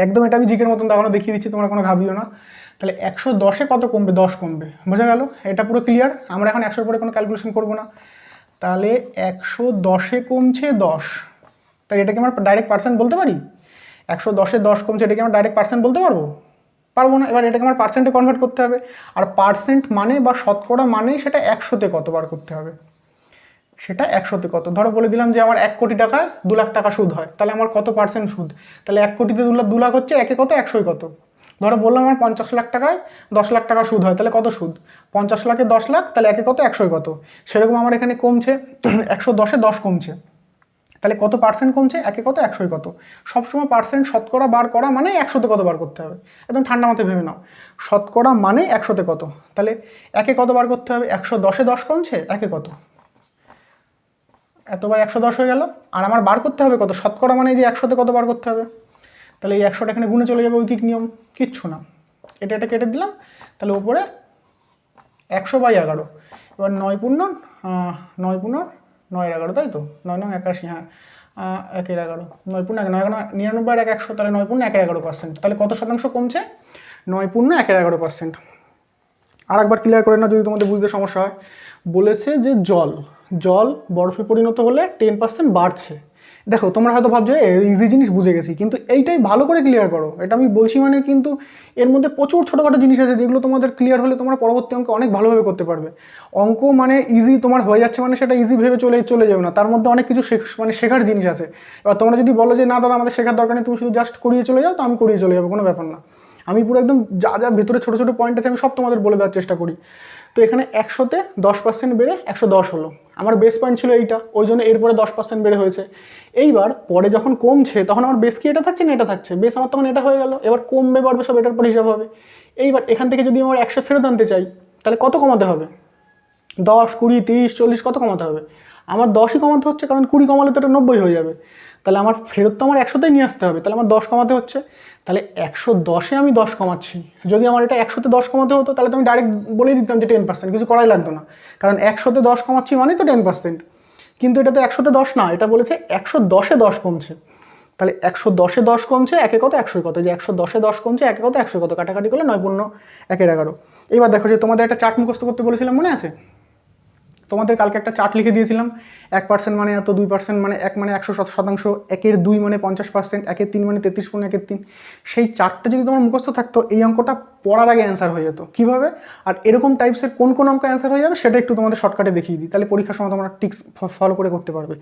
একদম, এটা আমি জিকের মতন দেখানো দেখিয়ে দিচ্ছি, তোমরা কোনো ভাবিও না। তাহলে 110-এ কত কমবে, 10 কমবে, বোঝা গেল। এটা পুরো ক্লিয়ার, আমরা এখন 100-র পরে কোনো ক্যালকুলেশন করবো না। তাহলে 110-এ কমছে 10, তাই এটাকে আমরা ডাইরেক্ট পার্সেন্ট বলতে পারি। 110-এ 10 কমছে, এটাকে আমরা ডাইরেক্ট পার্সেন্ট বলতে পারবো না। এবার এটাকে আমার পার্সেন্টে কনভার্ট করতে হবে, আর পার্সেন্ট মানে বা শতকরা মানে সেটা 100-তে কতবার করতে হবে, সেটা 100-তে কত। ধরো বলে দিলাম যে আমার 1 কোটি টাকায় 2 লাখ টাকা সুদ হয়, তাহলে আমার কত পার্সেন্ট সুদ, তাহলে 1 কোটিতে 2 লাখ হচ্ছে, একে কত, 100-ই কত। ধরো বললাম আমার 50 লাখ টাকায় 10 লাখ টাকা সুদ হয়, তাহলে কত সুদ, 50 লাখে 10 লাখ, তাহলে একে কত, 100-ই কত। সেরকম আমার এখানে কমছে, 110-এ 10 কমছে, তাহলে কত পার্সেন্ট কমছে, একে কত, 100-ই কত। সবসময় পার্সেন্ট শতকরা বার করা মানে 100-তে কত বার করতে হবে, একদম ঠান্ডা মাথায় ভেবে নাও, শতকরা মানে 100-তে কত। তাহলে একে কত বার করতে হবে, 110-এ 10 কমছে, একে কত, এত বাই 110 হয়ে গেল। আর আমার বার করতে হবে কত, শতকরা মানে এই যে 100তে কত বার করতে হবে, তাহলে এই 100টা এখানে গুণে চলে যাবে, ঐকিক নিয়ম, কিচ্ছু না, এটা কেটে দিলাম, তাহলে উপরে 100/11। এবার 9×9 তাই তো, 9×9 = 81, হ্যাঁ 1/11, 9×9 99 তাহলে 9×1 = 11%, তাহলে কত শতাংশ কমছে, 9×1 = 11%। আর একবার ক্লিয়ার করে না যদি তোমাদের বুঝতে সমস্যা হয়, বলেছে যে জল বরফে পরিণত হলে 10% বাড়ছে। দেখো তোমরা হয়তো ভাবছো ইজি জিনিস বুঝে গেছি, কিন্তু এইটাই ভালো করে ক্লিয়ার করো, এটা আমি বলছি মানে কিন্তু এর মধ্যে প্রচুর ছোটোখাটো জিনিস আছে যেগুলো তোমাদের ক্লিয়ার হলে তোমরা পরবর্তী অঙ্ক অনেক ভালোভাবে করতে পারবে। অঙ্ক মানে ইজি তোমার হয়ে যাচ্ছে মানে সেটা ইজি ভেবে চলে যাবে না, তার মধ্যে অনেক কিছু শেখার জিনিস আছে। এবার তোমরা যদি বলো যে না দাদা আমাদের শেখার দরকার নেই, তুমি শুধু জাস্ট করিয়ে চলে যাও, তো আমি করিয়ে চলে যাবো, কোনো ব্যাপার না। আমি পুরো একদম যা ভেতরে ছোটো ছোটো পয়েন্ট আছে আমি সব তোমাদের বলে দেওয়ার চেষ্টা করি। তো এখানে 100তে 10% বেড়ে 110 হলো, আমার বেস পয়েন্ট ছিল এইটা, ওই জন্য এরপরে 10% বেড়ে হয়েছে। এইবার পরে যখন কমছে তখন আমার বেস কি এটা থাকছে না এটা থাকছে, বেস আমার তখন এটা হয়ে গেল, এবার কমবে বাড়বে সব এটার পর হিসাব হবে। এইবার এখান থেকে যদি আমার 100 ফেরত আনতে চাই তাহলে কত কমাতে হবে, 10, 20, 30, 40 কত কমাতে হবে, আমার 10ই কমাতে হচ্ছে, কারণ 20 কমালে তো এটা 90 হয়ে যাবে, তাহলে আমার ফেরত তো আমার 100তেই নিয়ে আসতে হবে, তাহলে আমার 10 কমাতে হচ্ছে, তাহলে 110-এ আমি 10 কমাচ্ছি। যদি আমার এটা 100তে 10 কমাতে হতো তাহলে তো আমি ডাইরেক্ট বলেই দিতাম যে 10%, কিছু করাই লাগতো না, কারণ 100তে 10 কমাচ্ছি মানেই তো 10%। কিন্তু এটা তো 100তে 10 না, এটা বলেছে 110-এ 10 কমছে, তাহলে 110-এ 10 কমছে, একে কত 100 কত, যে 110-এ 10 কমছে একে কত 100 কত, কাটাকাটি করলে 9×1 = 11। এবার দেখো যে তোমাদের একটা চার্ট মুখস্থ করতে বলেছিলাম মনে আছে, তোমাদের কালকে একটা চার্ট লিখে দিয়েছিলাম, 1% মানে এত, 2% মানে 1 মানে 100%, 1/2 মানে 50%, 1/3 মানে 33/1/3। সেই চার্টটা যদি তোমার মুখস্থ থাকতো এই অঙ্কটা পড়ার আগে অ্যান্সার হয়ে যেত। কীভাবে, আর এরকম টাইপসের কোন অঙ্ক অ্যান্সার হয়ে যাবে সেটা একটু তোমাদের শর্টকাটে দেখিয়ে দিই, তাহলে পরীক্ষার সময় তোমরা টিক্স ফলো করে করতে পারবে।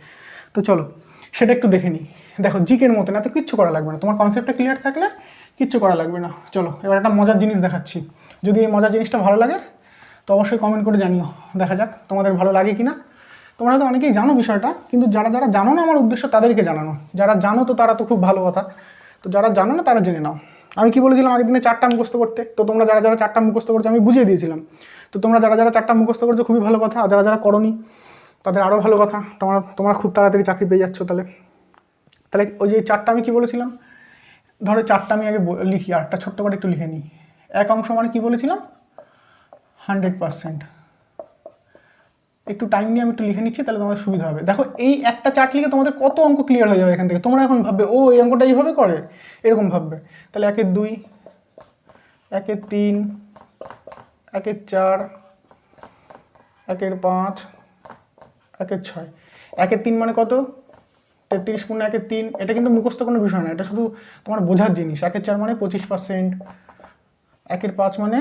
তো চলো সেটা একটু দেখে নিই। দেখো জিকের মতো না, তো কিচ্ছু করা লাগবে না, তোমার কনসেপ্টটা ক্লিয়ার থাকলে কিচ্ছু করা লাগবে না। চলো এবার একটা মজার জিনিস দেখাচ্ছি, যদি এই মজার জিনিসটা ভালো লাগে তো অবশ্যই কমেন্ট করে জানিও, দেখা যাক তোমাদের ভালো লাগে কি না। তোমরা তো অনেকেই জানো বিষয়টা, কিন্তু যারা জানো না আমার উদ্দেশ্য তাদেরকে জানানো, যারা জানো তো তারা তো খুব ভালো কথা, তো যারা জানো না তারা জেনে নাও। আমি কি বলেছিলাম আগের দিনে 4টা মুখস্থ করতে, তো তোমরা যারা 4টা মুখস্থ করছো আমি বুঝিয়ে দিয়েছিলাম, তো তোমরা যারা 4টা মুখস্থ করছো খুবই ভালো কথা, আর যারা করোনি তাদের আরও ভালো কথা, তোমরা খুব তাড়াতাড়ি চাকরি পেয়ে যাচ্ছ। তাহলে ওই যে 4টা আমি কি বলেছিলাম, ধরো 4টা আমি আগে লিখি, আর একটা ছোট্ট করে একটু লিখে নিই। এক অংশ মানে কি বলেছিলাম, 100%। একটু টাইম নিয়ে আমি একটু লিখে নিচ্ছি, তাহলে তোমাদের সুবিধা হবে। দেখো এই একটা চার্ট লিখে তোমাদের কত অঙ্ক ক্লিয়ার হয়ে যাবে এখান থেকে। তোমরা এখন ভাববে ও এই অঙ্কটা এইভাবে করে, এরকম ভাববে, তাহলে 1/2, 1/3, 1/4, 1/5, 1/6, 1/3 মানে কত, 33/1/3। এটা কিন্তু মুখস্থ কোনো বিষয় না, এটা শুধু তোমার বোঝার জিনিস। 1/4 মানে 25%, 1/5 মানে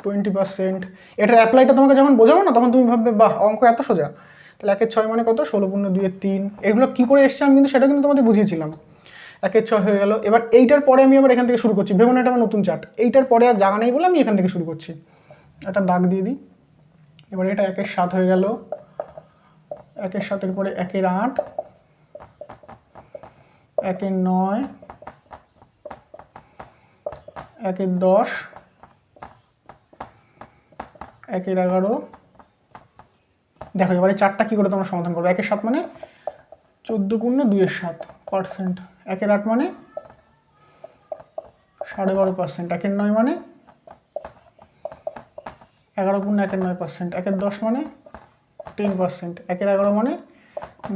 20%। এটার অ্যাপ্লাইটা তোমাকে যখন বোঝাবো না তখন তুমি ভাববে বাহ অঙ্ক এত সোজা। তাহলে 1/6 মানে কত, 16×2=3। এগুলো কী করে এসছে আমি কিন্তু সেটা কিন্তু তোমাদের বুঝিয়েছিলাম। 1/6 হয়ে গেল। এবার এইটার পরে আমি আবার এখান থেকে শুরু করছি, ভেবো না এটা আমার নতুন চার্ট, এইটার পরে আর জায়গা নেই বলে আমি এখান থেকে শুরু করছি। একটা দাগ দিয়ে দিই। এবার এটা 1/7 হয়ে গেল, 1/7-এর পরে 1/8, 1/9, 1/10, 1/11। দেখো এবারে 4টা কী করে তোমরা সমাধান করবে। 1/7 মানে 14×2=7%, 1/8 মানে 12.5%, 1/9 মানে 11×1=9%, 1/10 মানে 10%, 1/11 মানে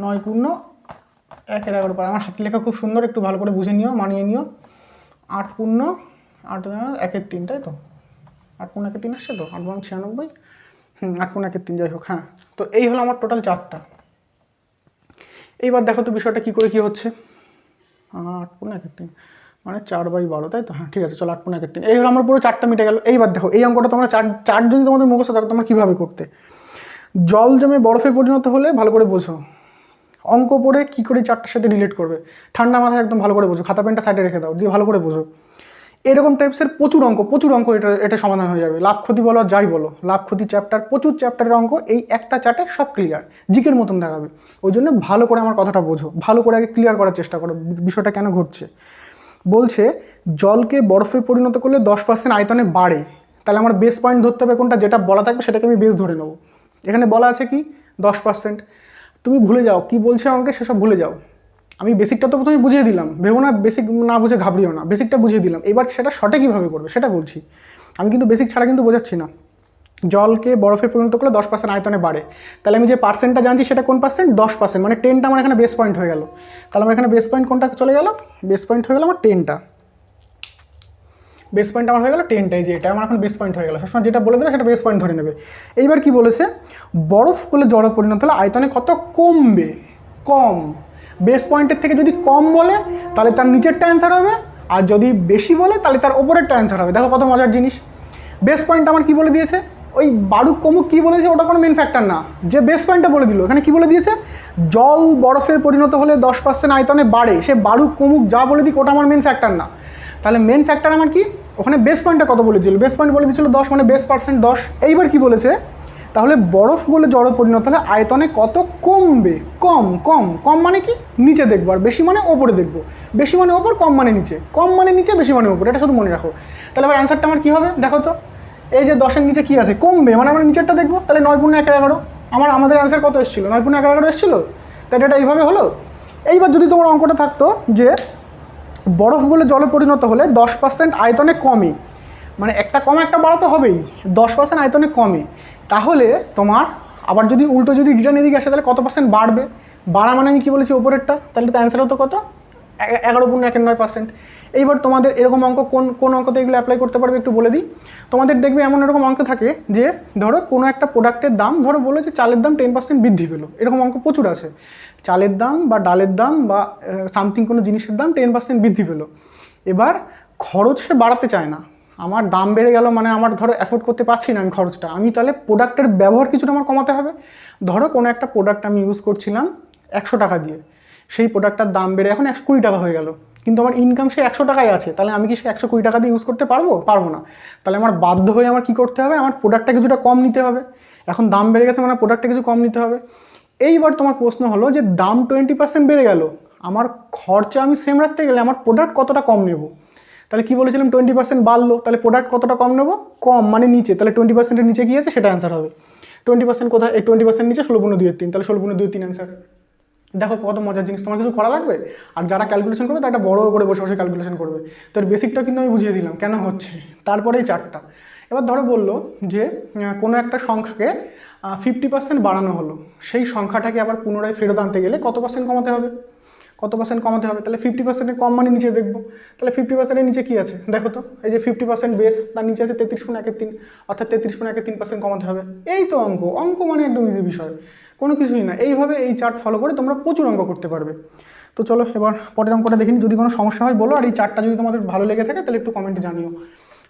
9×1=11। আমার হাতে লেখা খুব সুন্দর, একটু ভালো করে বুঝে নিও, মানিয়ে নিও। 8×8=1/3, তাই তো, 8×1=3 আসছে তো, 8×96, 8×1=3, যাই হোক। হ্যাঁ, তো এই হলো আমার টোটাল 4টা। এইবার দেখো তো বিষয়টা কী করে কী হচ্ছে। 8×1=3 মানে 4/12, তাই তো, হ্যাঁ ঠিক আছে। চলো 8×1=3, এই হলো আমার পুরো 4টা মিটে গেল। এইবার দেখো এই অঙ্কটা তোমরা চার্ট যদি তোমাদের মুখস্থ থাকো তোমরা কীভাবে করতে। জল জমে বরফে পরিণত হলে ভালো করে বোঝো, অঙ্ক পড়ে কী করে 4টার সাথে রিলেট করবে ঠান্ডা মাথায় একদম ভালো করে বোঝো, খাতা পেনটা সাইডে রেখে দাও, দিয়ে ভালো করে বোঝো। এরকম টাইপসের প্রচুর অঙ্ক এটা সমাধান হয়ে যাবে। লাভ ক্ষতি বলো যাই বলো, লাভ ক্ষতি চ্যাপ্টার, প্রচুর চ্যাপ্টারের অঙ্ক এই একটা চার্টে সব ক্লিয়ার, জিকের মতন দেখাবে। ওই জন্য ভালো করে আমার কথাটা বোঝো, ভালো করে আগে ক্লিয়ার করার চেষ্টা করো বিষয়টা কেন ঘটছে। বলছে জলকে বরফে পরিণত করলে 10% আয়তনে বাড়ে, তাহলে আমার বেস পয়েন্ট ধরতে হবে কোনটা, যেটা বলা থাকবে সেটাকে আমি বেস ধরে নেবো। এখানে বলা আছে কি 10%। তুমি ভুলে যাও কি বলছে অঙ্কে, সেসব ভুলে যাও। আমি বেসিকটা তো প্রথমে বুঝিয়ে দিলাম, ভেবো না বেসিক না বুঝে ঘাবড়িও না, বেসিকটা বুঝিয়ে দিলাম। এবার সেটা শর্টে কীভাবে করবে সেটা বলছি। আমি কিন্তু বেসিক ছাড়া কিন্তু বোঝাচ্ছি না। জলকে বরফে পরিণত করলে 10% আয়তনে বাড়ে। তাহলে আমি যে পার্সেন্টটা জানছি সেটা কোন পার্সেন্ট? 10%, মানে 10টা আমার এখানে বেস পয়েন্ট হয়ে গেল। তাহলে আমার এখানে বেস পয়েন্ট কোনটা চলে গেল? বেস পয়েন্ট হয়ে গেল আমার 10টা। বেস পয়েন্ট আমার হয়ে গেল 10টাই, যে এটা আমার এখন বেস পয়েন্ট হয়ে গেল। সবসময় যেটা বলে দেবে সেটা বেস পয়েন্ট ধরে নেবে। এইবার কি বলেছে? বরফ বলে জড় পরিণত হলে আয়তনে কত কমবে? কম। বেস পয়েন্টের থেকে যদি কম বলে তাহলে তার নিচেরটা অ্যান্সার হবে, আর যদি বেশি বলে তাহলে তার ওপরেরটা অ্যান্সার হবে। দেখো কত মজার জিনিস। বেস পয়েন্ট আমার কি বলে দিয়েছে? ওই বারুক কমুক কী বলেছে ওটা কোনো মেন ফ্যাক্টর না, যে বেস পয়েন্টটা বলে দিল। এখানে কি বলে দিয়েছে? জল বরফে পরিণত হলে 10% আয়তনে বাড়ে। সে বারুক কমুক যা বলে দিক ওটা আমার মেন ফ্যাক্টর না। তাহলে মেন ফ্যাক্টর আমার কি? ওখানে বেস পয়েন্টটা কত বলেছিল? বেস পয়েন্ট বলে দিয়েছিল 10, মানে বেস পার্সেন্ট 10। এইবার কি বলেছে? তাহলে বরফ বলে জড় পরিণত হলে আয়তনে কত কমবে? কম। কম কম মানে কি? নিচে দেখবো, আর বেশি মানে ওপরে দেখবো। বেশি মানে ওপর, কম মানে নিচে। কম মানে নিচে, বেশি মানে ওপর, এটা শুধু মনে রাখো। তাহলে এবার অ্যান্সারটা আমার কী হবে দেখো তো। এই যে 10-এর নিচে কী আছে? কমবে, মানে আমরা নিচেরটা দেখবো। তাহলে 9 × 1 = 11। আমাদের অ্যান্সার কত এসেছিলো? 9 × 11 এসেছিলো। তাই এটা এইভাবে হলো। এইবার যদি তোমার অঙ্কটা থাকতো যে বরফ বলে জলে পরিণত হলে 10% আয়তনে কমে, মানে একটা কমে একটা বাড়া তো হবেই, 10% আয়তনে কমে, তাহলে তোমার আবার যদি উল্টো যদি রিটার্ন এদিকে আসে তাহলে কত পার্সেন্ট বাড়বে? বাড়া মানে আমি কী বলেছি? ওপরেরটা। তাহলে তো অ্যান্সার হতো কত? 11 × 1 = 9%। এইবার তোমাদের এরকম অঙ্ক কোন অঙ্কতে এগুলো অ্যাপ্লাই করতে পারবে একটু বলে দিই। তোমাদের দেখবে এমন এরকম অঙ্ক থাকে যে ধরো কোনো একটা প্রোডাক্টের দাম, ধরো বলে যে চালের দাম 10% বৃদ্ধি পেলো, এরকম অঙ্ক প্রচুর আছে। চালের দাম বা ডালের দাম বা সামথিং কোনো জিনিসের দাম 10% বৃদ্ধি পেলো। এবার খরচ সে বাড়াতে চায় না, আমার দাম বেড়ে গেল, মানে আমার ধরো অ্যাফোর্ড করতে পারছি না আমি খরচটা, আমি তাহলে প্রোডাক্টের ব্যবহার কিছুটা আমার কমাতে হবে। ধরো কোনো একটা প্রোডাক্ট আমি ইউজ করছিলাম 100 টাকা দিয়ে, সেই প্রোডাক্টটার দাম বেড়ে এখন 120 টাকা হয়ে গেল, কিন্তু আমার ইনকাম সে 100 টাকায় আছে, তাহলে আমি কি সে 120 টাকা দিয়ে ইউজ করতে পারবো? পারবো না। তাহলে আমার বাধ্য হয়ে আমার কী করতে হবে? আমার প্রোডাক্টটা কিছুটা কম নিতে হবে। এখন দাম বেড়ে গেছে মানে প্রোডাক্টটা কিছু কম নিতে হবে। এইবার তোমার প্রশ্ন হলো যে দাম 20% বেড়ে গেল, আমার খরচা আমি সেম রাখতে গেলে আমার প্রোডাক্ট কতটা কম নেব? তাহলে কি বলেছিলাম? 20% বাড়লো, তাহলে প্রোডাক্ট কতটা কম নেবো? কম মানে নিচে। তাহলে 20%-এর নিচে কী আছে সেটা অ্যান্সার হবে। 20% কোথায়? এই 20% নিচে 16×2=3, তাহলে 16×2=3 অ্যান্সার। দেখো কত মজার জিনিস, তোমার কিছু করা লাগবে। আর যারা ক্যালকুলেশন করবে তারা বড় করে বসে বসে ক্যালকুলেশন করবে। তো এর বেসিকটা কিন্তু আমি বুঝিয়ে দিলাম কেন হচ্ছে। তারপরেই চারটা। এবার ধরো বললো যে কোনো একটা সংখ্যাকে 50% বাড়ানো হলো, সেই সংখ্যাটাকে আবার পুনরায় ফেরত আনতে গেলে কত পার্সেন্ট কমাতে হবে? কত পার্সেন্ট কমাতে হবে? তাহলে 50%-এর কম মানে নিচে দেখবো। তাহলে 50%-এর নিচে কী আছে দেখো তো। এই যে 50% বেস, তার নিচে আছে 33.13, অর্থাৎ 33.13% কমাতে হবে। এই তো অঙ্ক মানে একদম ইজি বিষয়, কোনো কিছুই না। এইভাবে এই চার্ট ফলো করে তোমরা প্রচুর অঙ্ক করতে পারবে। তো চলো এবার পরের অঙ্কটা দেখিনি, যদি কোনো সমস্যা হয় বলো, আর এই চার্টটা যদি তোমাদের ভালো লেগে থাকে তাহলে একটু কমেন্টে জানিও।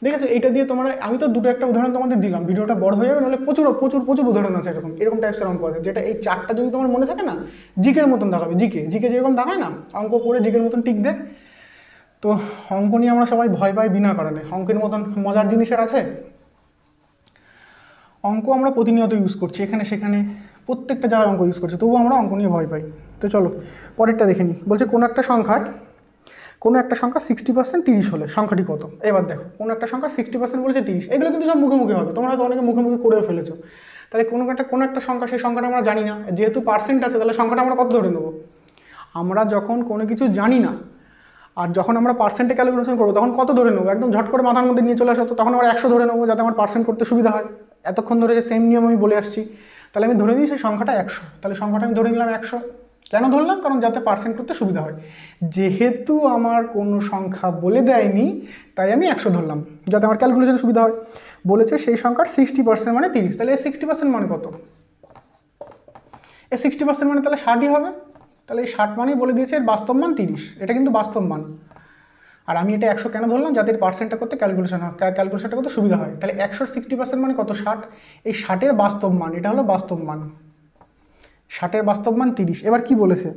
দেখেছো এইটা দিয়ে তোমরা, আমি তো দুটো একটা উদাহরণ তোমাদের দিলাম, ভিডিওটা বড় হয়ে যাবে, নাহলে প্রচুর প্রচুর প্রচুর উদাহরণ আছে এরকম টাইপসের অঙ্ক আছে, যেটা এই চারটা যদি তোমার মনে থাকে না, জিকের মতন দেখাবে। জিকে যেরকম দেখায় না, অঙ্ক করে জিকের মতন টিক দেয়। তো অঙ্ক নিয়ে আমরা সবাই ভয় পাই বিনা কারণে, অঙ্কের মতন মজার জিনিসের আছে। অঙ্ক আমরা প্রতিনিয়ত ইউজ করছি, এখানে সেখানে প্রত্যেকটা জায়গায় অঙ্ক ইউজ করছি, তবুও আমরা অঙ্ক নিয়ে ভয় পাই। তো চলো পরেরটা দেখে নিই। বলছে কোনো একটা সংখ্যা 60% 30 হলে সংখ্যাটি কত? এবার দেখো কোনো একটা সংখ্যা 60% বলেছে 30, এগুলো কিন্তু সব মুখে মুখে হবে, তোমরা হয়তো অনেকে মুখে মুখে করেও ফেলেছো। তাহলে কোনো একটা সংখ্যা, সেই সংখ্যাটা আমরা জানি না, যেহেতু পার্সেন্ট আছে তাহলে সংখ্যাটা আমরা কত ধরে নেবো? আমরা যখন কোনো কিছু জানি না আর যখন আমরা পার্সেন্টে ক্যালকুলেশন করবো তখন কত ধরে নেবো? একদম ঝট করে মাথার মধ্যে নিয়ে চলে আসো, তো তখন আমরা 100 ধরে নেবো, যাতে আমার পার্সেন্ট করতে সুবিধা হয়। এতক্ষণ ধরে যে সেম নিয়ম আমি বলে আসছি, তাহলে আমি ধরে নিই সেই সংখ্যাটা 100। তাহলে সংখ্যাটা আমি ধরে নিলাম 100। কেন ধরলাম? কারণ যাতে পার্সেন্ট করতে সুবিধা হয়। যেহেতু আমার কোনো সংখ্যা বলে দেয়নি তাই আমি 100 ধরলাম, যাতে আমার ক্যালকুলেশন সুবিধা হয়। বলেছে সেই সংখ্যার 60% মানে 30, তাহলে এই 60% মানে কত? এই 60% মানে তাহলে 60ই হবে। তাহলে এই 60 মানেই বলে দিয়েছে এর বাস্তব মান 30, এটা কিন্তু বাস্তব মান। আর আমি এটা 100 কেন ধরলাম? যাতে এর পার্সেন্টটা করতে ক্যালকুলেশনটা করতে সুবিধা হয়। তাহলে 100-র 60% মানে কত? 60। এই 60-এর বাস্তব মান, এটা হলো বাস্তব মান, 60-এর বাস্তব মান 30। এবার কি বলেছে?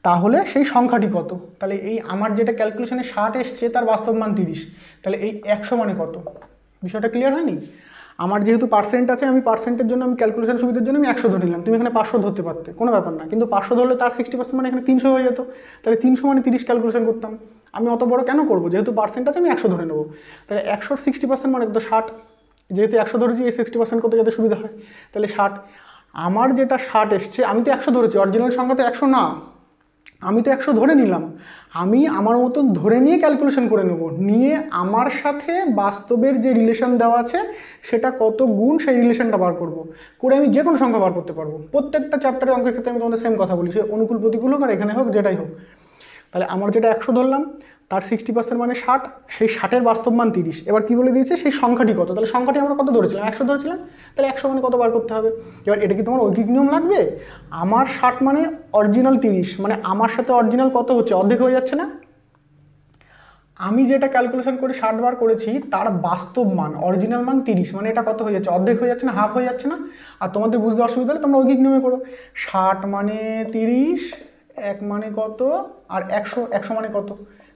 তাহলে সেই সংখ্যাটি কত? তাহলে এই আমার যেটা ক্যালকুলেশনে 60 এসছে তার বাস্তব মান 30, তাহলে এই 100 মানে কত? বিষয়টা ক্লিয়ার হয়নি? আমার যেহেতু পার্সেন্ট আছে, আমি পার্সেন্টের জন্য আমি ক্যালকুলেশন সুবিধার জন্য আমি 100 ধরে নিলাম, তুমি এখানে 500 ধরতে পারতে, কোনো ব্যাপার না, কিন্তু 500 ধরলে তার 60% মানে এখানে 300 হয়ে যেত। তাহলে 300 মানে 30 ক্যালকুলেশন করতাম, আমি অত বড় কেন করবো? যেহেতু পার্সেন্ট আছে আমি 100 ধরে নেবো। তাহলে 100-র 60% মানে কত? 60। যেহেতু 100 ধরেছি, এই 60% করতে যাতে সুবিধা হয়, তাহলে 60। আমার যেটা 60 এসছে, আমি তো 100 ধরেছি, অরিজিনাল সংখ্যা তো 100 না, আমি তো 100 ধরে নিলাম। আমি আমার মতন ধরে নিয়ে ক্যালকুলেশন করে নেব, নিয়ে আমার সাথে বাস্তবের যে রিলেশন দেওয়া আছে সেটা কত গুণ সেই রিলেশনটা বার করব, করে আমি যে কোনো সংখ্যা বার করতে পারবো। প্রত্যেকটা চ্যাপ্টারের অঙ্কের ক্ষেত্রে আমি তোমাদের সেম কথা বলি, সে অনুকূল প্রতিকূল হোক আর এখানে হোক যেটাই হোক। তাহলে আমার যেটা 100 ধরলাম তার 60% মানে 60, সেই 60-এর বাস্তব মান 30। এবার কি বলে দিয়েছে সেই সংখ্যাটি কত, তাহলে সংখ্যাটি আমরা কত ধরেছিলাম, 100 ধরেছিলাম, তাহলে 100 মানে কত বার করতে হবে। এবার এটা কি তোমার ঐকিক নিয়ম লাগবে, আমার 60 মানে অরিজিনাল 30, মানে আমার সাথে অরিজিনাল কত হচ্ছে, অর্ধেক হয়ে যাচ্ছে না। আমি যেটা ক্যালকুলেশন করে 60 বার করেছি তার বাস্তব মান অরিজিনাল মান 30, মানে এটা কত হয়ে যাচ্ছে, অর্ধেক হয়ে যাচ্ছে না, হাফ হয়ে যাচ্ছে না। আর তোমাদের বুঝতে অসুবিধা হলে তোমরা ঐকিক নিয়মে করো, 60 মানে 30, 1 মানে কত, আর 100 মানে কত।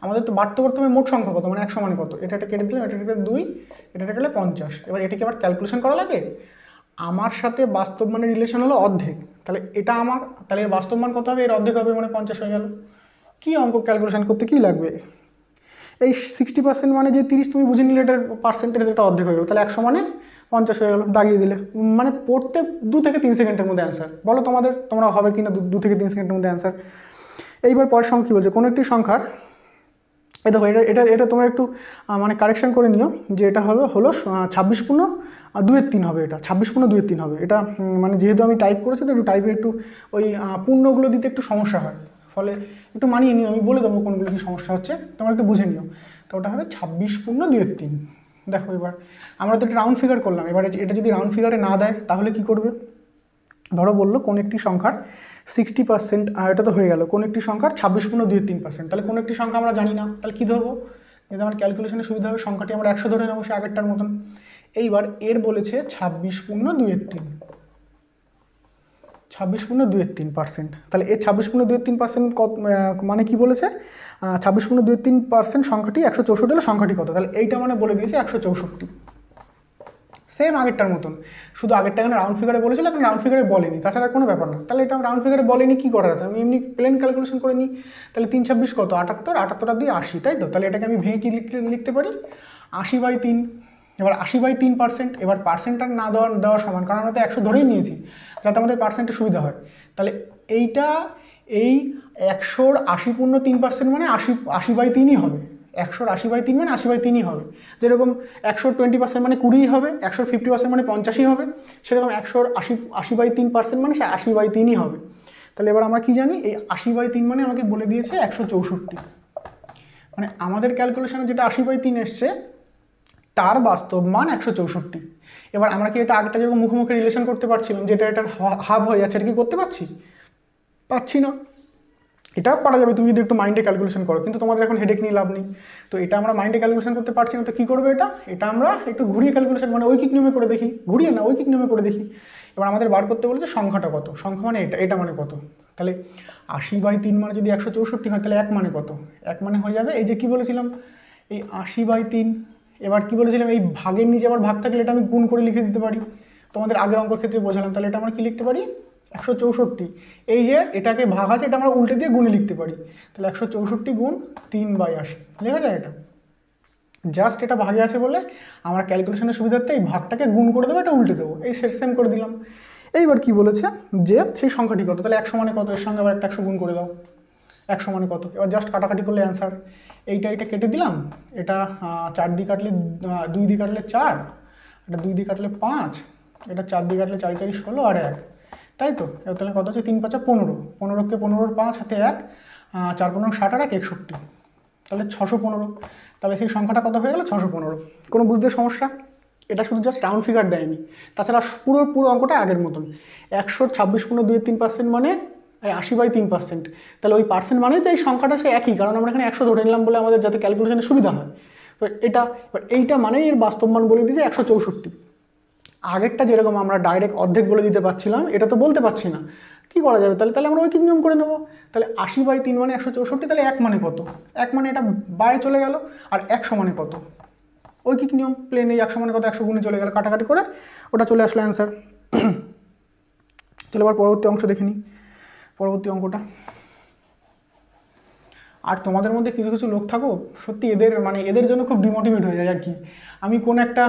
আমাদের তো বাড়তে করতে হবে মোট সংখ্যা কত, মানে 100 মানে কত, এটা কেটে দিলাম, এটা কেটে 2, এটা কেটে 50। এবার এটাকে আবার ক্যালকুলেশন করা লাগে, আমার সাথে বাস্তব মানের রিলেশন হলো অর্ধেক, তাহলে এটা আমার, তাহলে এর বাস্তব মান কত হবে, এর অর্ধেক হবে, মানে 50 হয়ে গেল। কি অঙ্ক ক্যালকুলেশন করতে কি লাগবে, এই 60% মানে যে 30 তুমি বুঝে নিলে এটার পার্সেন্টেজ একটা অর্ধেক হয়ে গেল, তাহলে 100 মানে 50 হয়ে গেল, দাগিয়ে দিলে। মানে পড়তে 2 থেকে 3 সেকেন্ডের মধ্যে অ্যান্সার। বলো তোমরা হবে কি না 2 থেকে 3 সেকেন্ডের মধ্যে অ্যান্সার। এইবার পরের সংখ্যা কী বলছে, কোনো একটি সংখ্যার, এই দেখো এটা তোমরা একটু মানে কারেকশন করে নিও, যে এটা হলো 26/2/3 হবে, এটা 26/2/3 হবে। এটা মানে যেহেতু আমি টাইপ করেছি তো একটু টাইপে একটু ওই পূর্ণগুলো দিতে একটু সমস্যা হয়, ফলে একটু মানিয়ে নিও, আমি বলে দেবো কোনগুলো কী সমস্যা হচ্ছে, তোমরা একটু বুঝে নিও। তো ওটা হবে 26/2/3। দেখো এবার আমরা তো একটা রাউন্ড ফিগার করলাম, এবার এটা যদি রাউন্ড ফিগারে না দেয় তাহলে কি করবে, ধরো বললো কোন একটি সংখ্যার 60%, এটা তো হয়ে গেল, কোন একটি সংখ্যার 26/2/3%, তাহলে কোন একটি সংখ্যা আমরা জানি না, তাহলে কী ধরবো, যদি আমার ক্যালকুলেশনের সুবিধা হবে সংখ্যাটি আমরা 100 ধরে নেবো সে আগেরটার মতন। এইবার এর বলেছে 26/2/3, 26/2/3%, তাহলে এর 26/2/3% কত, মানে কি বলেছে 26/2/3% সংখ্যাটি 164 হলে সংখ্যাটি কত, তাহলে এইটা মানে বলে দিয়েছে 164, সেম আগেরটার মতন, শুধু আগেরটা এখানে রাউন্ড ফিগারে বলেছিল, এখন রাউন্ড ফিগারে বলেনি, তাছাড়া কোনো ব্যাপার না। তাহলে এটা রাউন্ড ফিগারে বলেনি, কী করার আছে, আমি এমনি প্লেন ক্যালকুলেশন করে নিই। তাহলে 3 26 কত, 78, 78 আর 2 80, তাই তো। তাহলে এটাকে আমি ভেঙে কি লিখতে পারি, 80/3। এবার 80/3%, এবার পার্সেন্টটা না দেওয়া সমান, কারণ আমরা তো 100 ধরেই নিয়েছি যাতে আমাদের পার্সেন্টের সুবিধা হয়। তাহলে এইটা এই 100-র 80/3% মানে 80/3ই হবে, 100-র 80/3 মানে 80/3ই হবে। যেরকম 100-র 20% মানে 20 হবে, 100-র 50% মানে 50ই হবে, সেরকম 100-র 80/3% মানে সে 80/3ই হবে। তাহলে এবার আমরা কি জানি, এই 80/3 মানে আমাকে বলে দিয়েছে 164, মানে আমাদের ক্যালকুলেশনে যেটা 80/3 এসছে তার বাস্তব মান 164। এবার আমরা কি এটা আগেটা যেরকম মুখোমুখি রিলেশন করতে পারছিলাম, যেটা এটার হাফ হয়ে যাচ্ছে, এটা কি করতে পারছি না। এটাও করা যাবে তুমি যদি একটু মাইন্ডে ক্যালকুলেশন করো, কিন্তু তোমাদের এখন হেডেক নিয়ে লাভ নেই। তো এটা আমরা মাইন্ডে ক্যালকুলেশন করতে পারছি না, তো কী করবে, এটা আমরা একটু ঘুরিয়ে ক্যালকুলেশন, মানে ঐকিক নিয়মে করে দেখি, ঘুরিয়ে না ঐকিক নিয়মে করে দেখি। এবার আমাদের বার করতে বলেছে সংখ্যাটা কত, সংখ্যা মানে এটা মানে কত, তাহলে 80/3 মানে যদি 164 হয় তাহলে 1 মানে কত, 1 মানে হয়ে যাবে এই যে কি বলেছিলাম, এই 80/3। এবার কি বলেছিলাম, এই ভাগের নিচে আবার ভাগ থাকলে এটা আমি গুণ করে লিখে দিতে পারি, তোমাদের আগের অঙ্কের ক্ষেত্রে বোঝালাম। তাহলে এটা আমরা কি লিখতে পারি, 164, এই যে এটাকে ভাগ আছে এটা আমরা উল্টে দিয়ে গুণে লিখতে পারি, তাহলে 164 গুণ 3/80 লেখা যায়। এটা জাস্ট এটা ভাগে আছে বলে আমরা ক্যালকুলেশনের সুবিধার্থে এই ভাগটাকে গুণ করে দেবো, এটা উল্টে দেবো, এই সেম করে দিলাম। এইবার কি বলেছে যে সেই সংখ্যাটি কত, তাহলে 100 মানে কত, এর সঙ্গে আবার একটা 100 গুণ করে দাও, 100 মানে কত। এবার জাস্ট কাটাকাটি করলে অ্যান্সার, এটা কেটে দিলাম, এটা 4 দিয়ে কাটলে 2 দিয়ে কাটলে 4, এটা 2 দিয়ে কাটলে 5, এটা 4 দিয়ে কাটলে 4 4 16 আর 1, তাই তো। এবার তাহলে কত হচ্ছে 3 5 15, 15কে 15-র 5 হাতে 1, 4 15 60 আর 1 61, তাহলে 615। তাহলে সেই সংখ্যাটা কত হয়ে গেল, 615। কোনো বুঝতে সমস্যা, এটা শুধু জাস্ট রাউন্ড ফিগার দেয়নি, তাছাড়া পুরো অঙ্কটা আগের মতন। 100-র 26/2/3% মানে 80/3%, তাহলে ওই পার্সেন্ট মানেই তো এই সংখ্যাটা সে একই, কারণ আমরা এখানে 100 ধরে নিলাম বলে আমাদের যাতে ক্যালকুলেশনের সুবিধা হয়। তো এইটা মানেই এর বাস্তব মান বলে দিয়েছে 164। আগেরটা যেরকম আমরা ডাইরেক্ট অর্ধেক বলে দিতে পারছিলাম, এটা তো বলতে পারছি না, কি করা যাবে, তাহলে আমরা ঐকিক নিয়ম করে নেবো। তাহলে 80/3 মানে 164, তাহলে 1 মানে কত, 1 মানে এটা বাইরে চলে গেল, আর 100 মানে কত, ঐকিক নিয়ম প্লেন, এই 100 মানে কত 100 গুণে চলে গেল, কাটাকাটি করে ওটা চলে আসলো অ্যান্সার। চলো এবার পরবর্তী অংশ দেখে নিই, পরবর্তী অঙ্কটা আর তোমাদের মধ্যে কিছু কিছু লোক থাকো সত্যি এদের মানে এদের জন্য খুব ডিমোটিভেট হয়ে যায় আর কি। আমি কোন একটা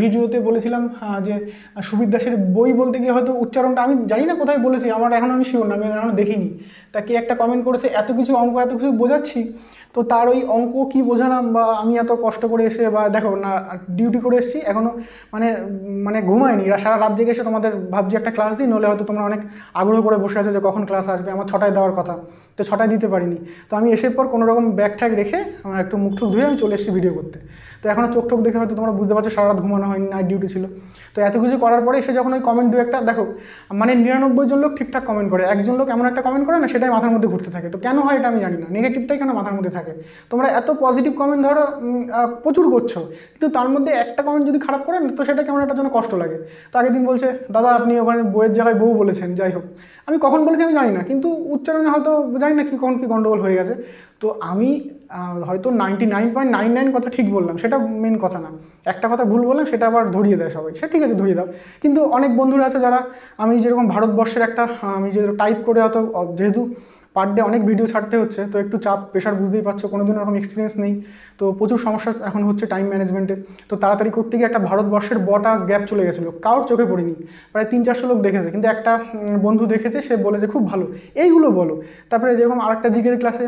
ভিডিওতে বলেছিলাম যে সুবীর দাসের বই বলতে গিয়ে হয়তো উচ্চারণটা আমি জানি না কোথায় বলেছি, আমার এখন আমি শিওর না, আমি এখনো দেখিনি। তা কে একটা কমেন্ট করেছে এত কিছু অঙ্ক এত কিছু বোঝাচ্ছি, তো তার ওই অঙ্ক কি বোঝালাম, বা আমি এত কষ্ট করে এসে বা দেখো না ডিউটি করে এসেছি এখনও মানে মানে ঘুমায়নি, সারা রাত জেগে এসে তোমাদের ভাবছি একটা ক্লাস দিই, নলে হয়তো তোমরা অনেক আগ্রহ করে বসে আছো যে কখন ক্লাস আসবে, আমার 6টায় দেওয়ার কথা, তো 6টায় দিতে পারিনি। তো আমি এসে পর কোনো রকম ব্যাগ ট্যাগ রেখে একটু মুখ টুক ধুয়ে আমি চলে এসেছি ভিডিও করতে। তো এখনও চোখ টোক দেখে হয়তো তোমরা বুঝতে পারছো সারা রাত ঘুমানো হয়নি, নাইট ডিউটি ছিল। তো এত কিছু করার পরে এসে যখন ওই কমেন্ট দু একটা দেখো, মানে 99 জন লোক ঠিকঠাক কমেন্ট করে, একজন লোক এমন একটা কমেন্ট করে না সেটাই মাথার মধ্যে ঘুরতে থাকে। তো কেন হয় এটা আমি জানি না, নেগেটিভটাই কেন মাথার মধ্যে থাকে। তোমরা এত পজিটিভ কমেন্ট ধরো প্রচুর করছো, কিন্তু তার মধ্যে একটা কমেন্ট যদি খারাপ করেন তো সেটা কেমন একটা জন্য কষ্ট লাগে। তো আগের দিন বলছে দাদা আপনি ওখানে বইয়ের জায়গায় বউ বলেছেন, যাই হোক আমি কখন বলেছি আমি জানি না, কিন্তু উচ্চারণে হয়তো জানি না কি কখন কি গন্ডগোল হয়ে গেছে। তো আমি হয়তো 99.99 কথা ঠিক বললাম, সেটা মেন কথা না, একটা কথা ভুল বললাম সেটা আবার ধরিয়ে দেয় সবাই, সে ঠিক আছে ধরিয়ে দাও। কিন্তু অনেক বন্ধুরা আছে যারা, আমি যেরকম ভারতবর্ষের একটা আমি যে টাইপ করে হয়তো, যেহেতু পার ডে অনেক ভিডিও ছাড়তে হচ্ছে, তো একটু চাপ প্রেশার বুঝতেই পারছো, কোনোদিন ওরকম এক্সপিরিয়েন্স নেই, তো প্রচুর সমস্যা এখন হচ্ছে টাইম ম্যানেজমেন্টে। তো তাড়াতাড়ি করতে গিয়ে একটা ভারতবর্ষের বটা গ্যাপ চলে গেছিলো, কারোর চোখে পড়েনি, প্রায় 300-400 লোক দেখেছে, কিন্তু একটা বন্ধু দেখেছে, সে বলেছে খুব ভালো, এইগুলো বলো। তারপরে যেরকম আরেকটা জিকের ক্লাসে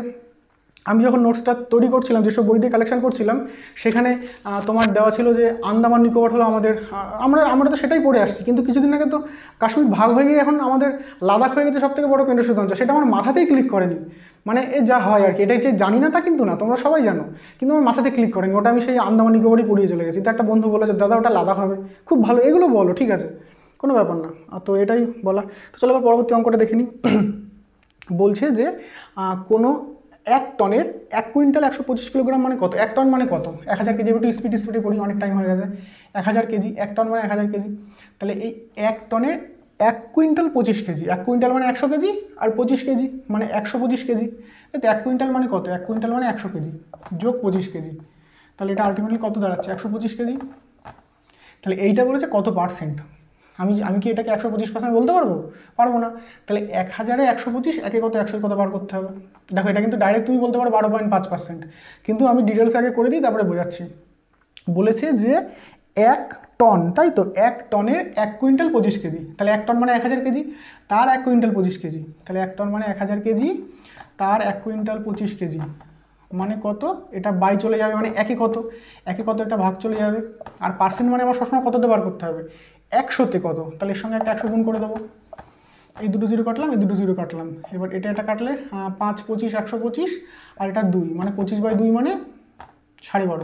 আমি যখন নোটসটা তৈরি করছিলাম, যেসব বই দিয়ে কালেকশন করছিলাম, সেখানে তোমার দেওয়া ছিল যে আন্দামান নিকোবর হলো আমাদের, আমরা তো সেটাই পড়ে আসছি, কিন্তু কিছুদিন আগে তো কাশ্মীর ভাগ হয়ে গিয়ে এখন আমাদের লাদাখ হয়ে গেছে সবথেকে বড় কেন্দ্রশাসিত অঞ্চল, সেটা আমার মাথাতেই ক্লিক করেনি। মানে এ যা হয় আর কি, এটাই যে জানি না তা কিন্তু না, তোমরা সবাই জানো, কিন্তু আমার মাথাতে ক্লিক করেনি, ওটা আমি সেই আন্দামান নিকোবরই পড়িয়ে চলে গেছি। তো একটা বন্ধু বলেছে দাদা ওটা লাদাখ হবে, খুব ভালো, এগুলো বলো ঠিক আছে, কোনো ব্যাপার না। তো এটাই বলা। তো চলো এবার পরবর্তী অঙ্কটা দেখে নিই। বলছে যে কোনো 1 টনের 1 কুইন্টাল 125 কিলোগ্রাম মানে কত, 1 টন মানে কত, 1000 কেজি, একটু স্পিডে পড়ি, অনেক টাইম হয়ে গেছে। 1000 কেজি, 1 টন মানে 1000 কেজি, তাহলে এই 1 টনের 1 কুইন্টাল 25 কেজি, 1 কুইন্টাল মানে 100 কেজি, আর 25 কেজি মানে 125 কেজি, তো 1 কুইন্টাল মানে কত, 1 কুইন্টাল মানে 100 কেজি যোগ 25 কেজি, তাহলে এটা আলটিমেটলি কত দাঁড়াচ্ছে, 125 কেজি। তাহলে এইটা বলেছে কত পার্সেন্ট, আমি কি এটাকে 125% বলতে পারবো না। তাহলে 1000-এ 125, একে কত 100 কত বার করতে হবে। দেখো এটা কিন্তু ডাইরেক্ট তুমি বলতে পারো 12.5%, কিন্তু আমি ডিটেলস আগে করে দিই তারপরে বোঝাচ্ছি। বলেছে যে 1 টন, তাই তো 1 টনের 1 কুইন্টাল 25 কেজি, তাহলে 1 টন মানে 1000 কেজি, তার 1 কুইন্টাল 25 কেজি, তাহলে 1 টন মানে 1000 কেজি, তার 1 কুইন্টাল 25 কেজি মানে কত, এটা বাই চলে যাবে, মানে একে কত এটা ভাগ চলে যাবে, আর পার্সেন্ট মানে আমার সবসময় কততে বার করতে হবে, 100-তে কত, তাহলে এর সঙ্গে একটা 100 গুণ করে দেবো, এই দুটো জিরো কাটলাম, এই দুটো জিরো কাটলাম, এবার এটা কাটলে 5, 25, 125, আর এটা 2 মানে 25/2 মানে 12.5,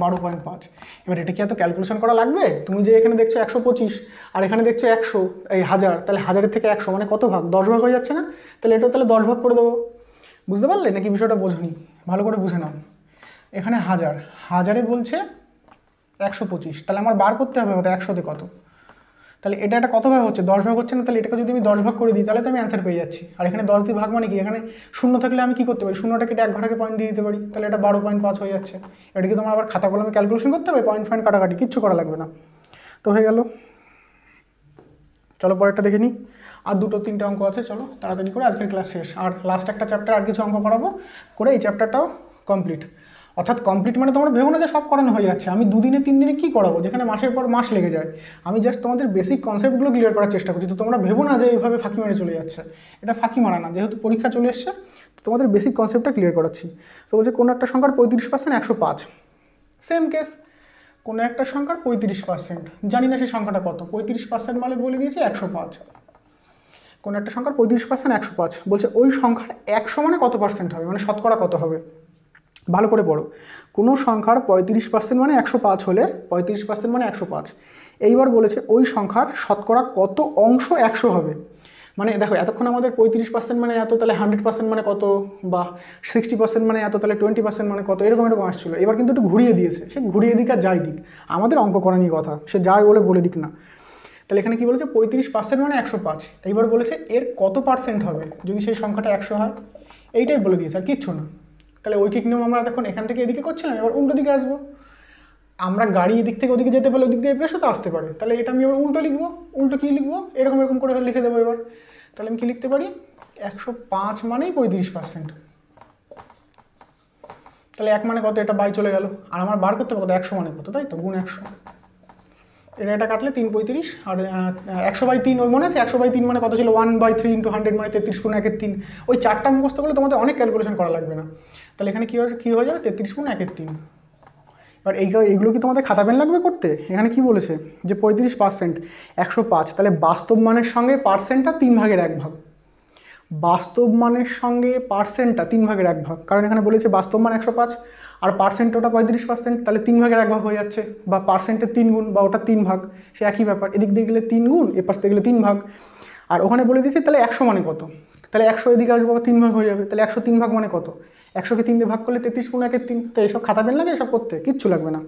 12.5। এবার এটা কি এত ক্যালকুলেশন করা লাগবে, তুমি যে এখানে দেখছো 125 আর এখানে দেখছো 100, এই 1000, তাহলে 1000-এর থেকে 100 মানে কত ভাগ, 10 ভাগ হয়ে যাচ্ছে না, তাহলে এটাও তাহলে 10 ভাগ করে দেবো। বুঝতে পারলে নাকি বিষয়টা বোঝনি, ভালো করে বুঝে নাও। এখানে 1000-এ বলছে 125, তাহলে আমার বার করতে হবে কত, 100-তে কত, তাহলে এটা একটা কত ভাগ হচ্ছে, 10 ভাগ হচ্ছে না, তাহলে এটাকে যদি আমি 10 ভাগ করে দিই তাহলে তো আমি অ্যান্সার পেয়ে যাচ্ছি। আর এখানে 10 দিয়ে ভাগ মানে কি, এখানে শূন্য থাকলে আমি কি করতে পারি, শূন্যটা কেটে 1 ঘটাকে পয়েন্ট দিয়ে দিতে পারি, তাহলে এটা 12.5 হয়ে যাচ্ছে। এটাকে তোমার আবার খাতা কলমে ক্যালকুলেশন করতে হবে, পয়েন্ট কাটাকাটি কিচ্ছু করা লাগবে না, তো হয়ে গেল। চলো পরেরটা দেখে নিই, আর 2-3টে অঙ্ক আছে, চলো তাড়াতাড়ি করে আজকের ক্লাস শেষ, আর লাস্ট একটা চ্যাপ্টার আর কিছু অঙ্ক করাবো, করে এই চ্যাপ্টারটাও কমপ্লিট। অর্থাৎ কমপ্লিট মানে তোমরা ভেবো না যে সব করানো হয়ে যাচ্ছে, আমি 2 দিনে 3 দিনে কী করাবো, যেখানে মাসের পর মাস লেগে যায়। আমি জাস্ট তোমাদের বেসিক কনসেপ্টগুলো ক্লিয়ার করার চেষ্টা করছি, তো তোমরা ভেবো না যে এইভাবে ফাঁকি মেরে চলে যাচ্ছে, এটা ফাঁকি মারা না, যেহেতু পরীক্ষা চলে এসছে তো তোমাদের বেসিক কনসেপ্টটা ক্লিয়ার করাচ্ছি। তো বলছে কোনো একটা সংখ্যার 35% 105, সেম কেস, কোনো একটা সংখ্যার 35%, জানি না সেই সংখ্যাটা কত, 35% মানে বলে দিয়েছে 105, কোনো একটা সংখ্যার 35% 105, বলছে ওই সংখ্যার 100 মানে কত পার্সেন্ট হবে, মানে শতকরা কত হবে। ভালো করে পড়ো, কোনো সংখ্যার 35% মানে 105 হলে 35% মানে 105, এইবার বলেছে ওই সংখ্যার শতকরা কত অংশ 100 হবে। মানে দেখো এতক্ষণ আমাদের 35% মানে এত, তাহলে 100% মানে কত, বা 60% মানে এত, তাহলে 20% মানে কত, এরকম আসছিল। এবার কিন্তু একটু ঘুরিয়ে দিয়েছে, সে ঘুরিয়ে দিক আর যাই দিক, আমাদের অঙ্ক করা নিয়ে কথা, সে যাই বলে দিক না। তাহলে এখানে কি বলেছে 35% মানে 105, এইবার বলেছে এর কত পার্সেন্ট হবে যদি সেই সংখ্যাটা 100 হয়, এইটাই বলে দিয়েছে আর কিচ্ছু না। তাহলে ঐকিক নিয়ম আমরা দেখুন এখান থেকে এদিকে করছিলাম, এবার উল্টো দিকে আসবো, আমরা গাড়ি এদিক থেকে ওদিকে যেতে পারলে ওদিক দিয়ে বেশও তো আসতে পারে, তাহলে এটা আমি এবার উল্টো লিখবো, উল্টো কী লিখবো, এরকম করে লিখে দেবো। এবার তাহলে আমি কি লিখতে পারি, 105 মানেই 35%, তাহলে 1 মানে কত, এটা বাই চলে গেল। আর আমার বার করতে হবে কত, 100 মানে কত, তাই তো, গুণ 100। এটা কাটলে 3 35, আর 100/3 ওই মনে আছে 100/3 মানে কত ছিল, 1/3 × 100 মানে 33 × 1/3। ওই চারটা মুখস্থ করলে তোমাদের অনেক ক্যালকুলেশন করা লাগবে না। তাহলে এখানে কী হয়ে যাবে, 33 × 1/3। এবার এইগুলো কি তোমাদের খাতা পেন লাগবে করতে? এখানে কি বলেছে যে 35% 105, তাহলে বাস্তব মানের সঙ্গে পার্সেন্টটা 3/1 বাস্তব মানের সঙ্গে পার্সেন্টটা 3/1, কারণ এখানে বলেছে বাস্তব মান 105 আর পার্সেন্ট ওটা 35%, তাহলে 3/1 হয়ে যাচ্ছে, বা পার্সেন্টের 3 গুণ বা ওটা 3 ভাগ, সে একই ব্যাপার। এদিক দিয়ে গেলে 3 গুণ, এ পাশ দিয়ে গেলে 3 ভাগ। আর ওখানে বলে দিয়েছি তাহলে 100 মানে কত, তাহলে 100 এদিকে আসবো, 3 ভাগ হয়ে যাবে, তাহলে 100 3 ভাগ মানে কত, 100কে 3 দিয়ে ভাগ করলে 33 × 1/3। তো এইসব খাতা পেন লাগে, এসব করতে কিচ্ছু লাগবে না।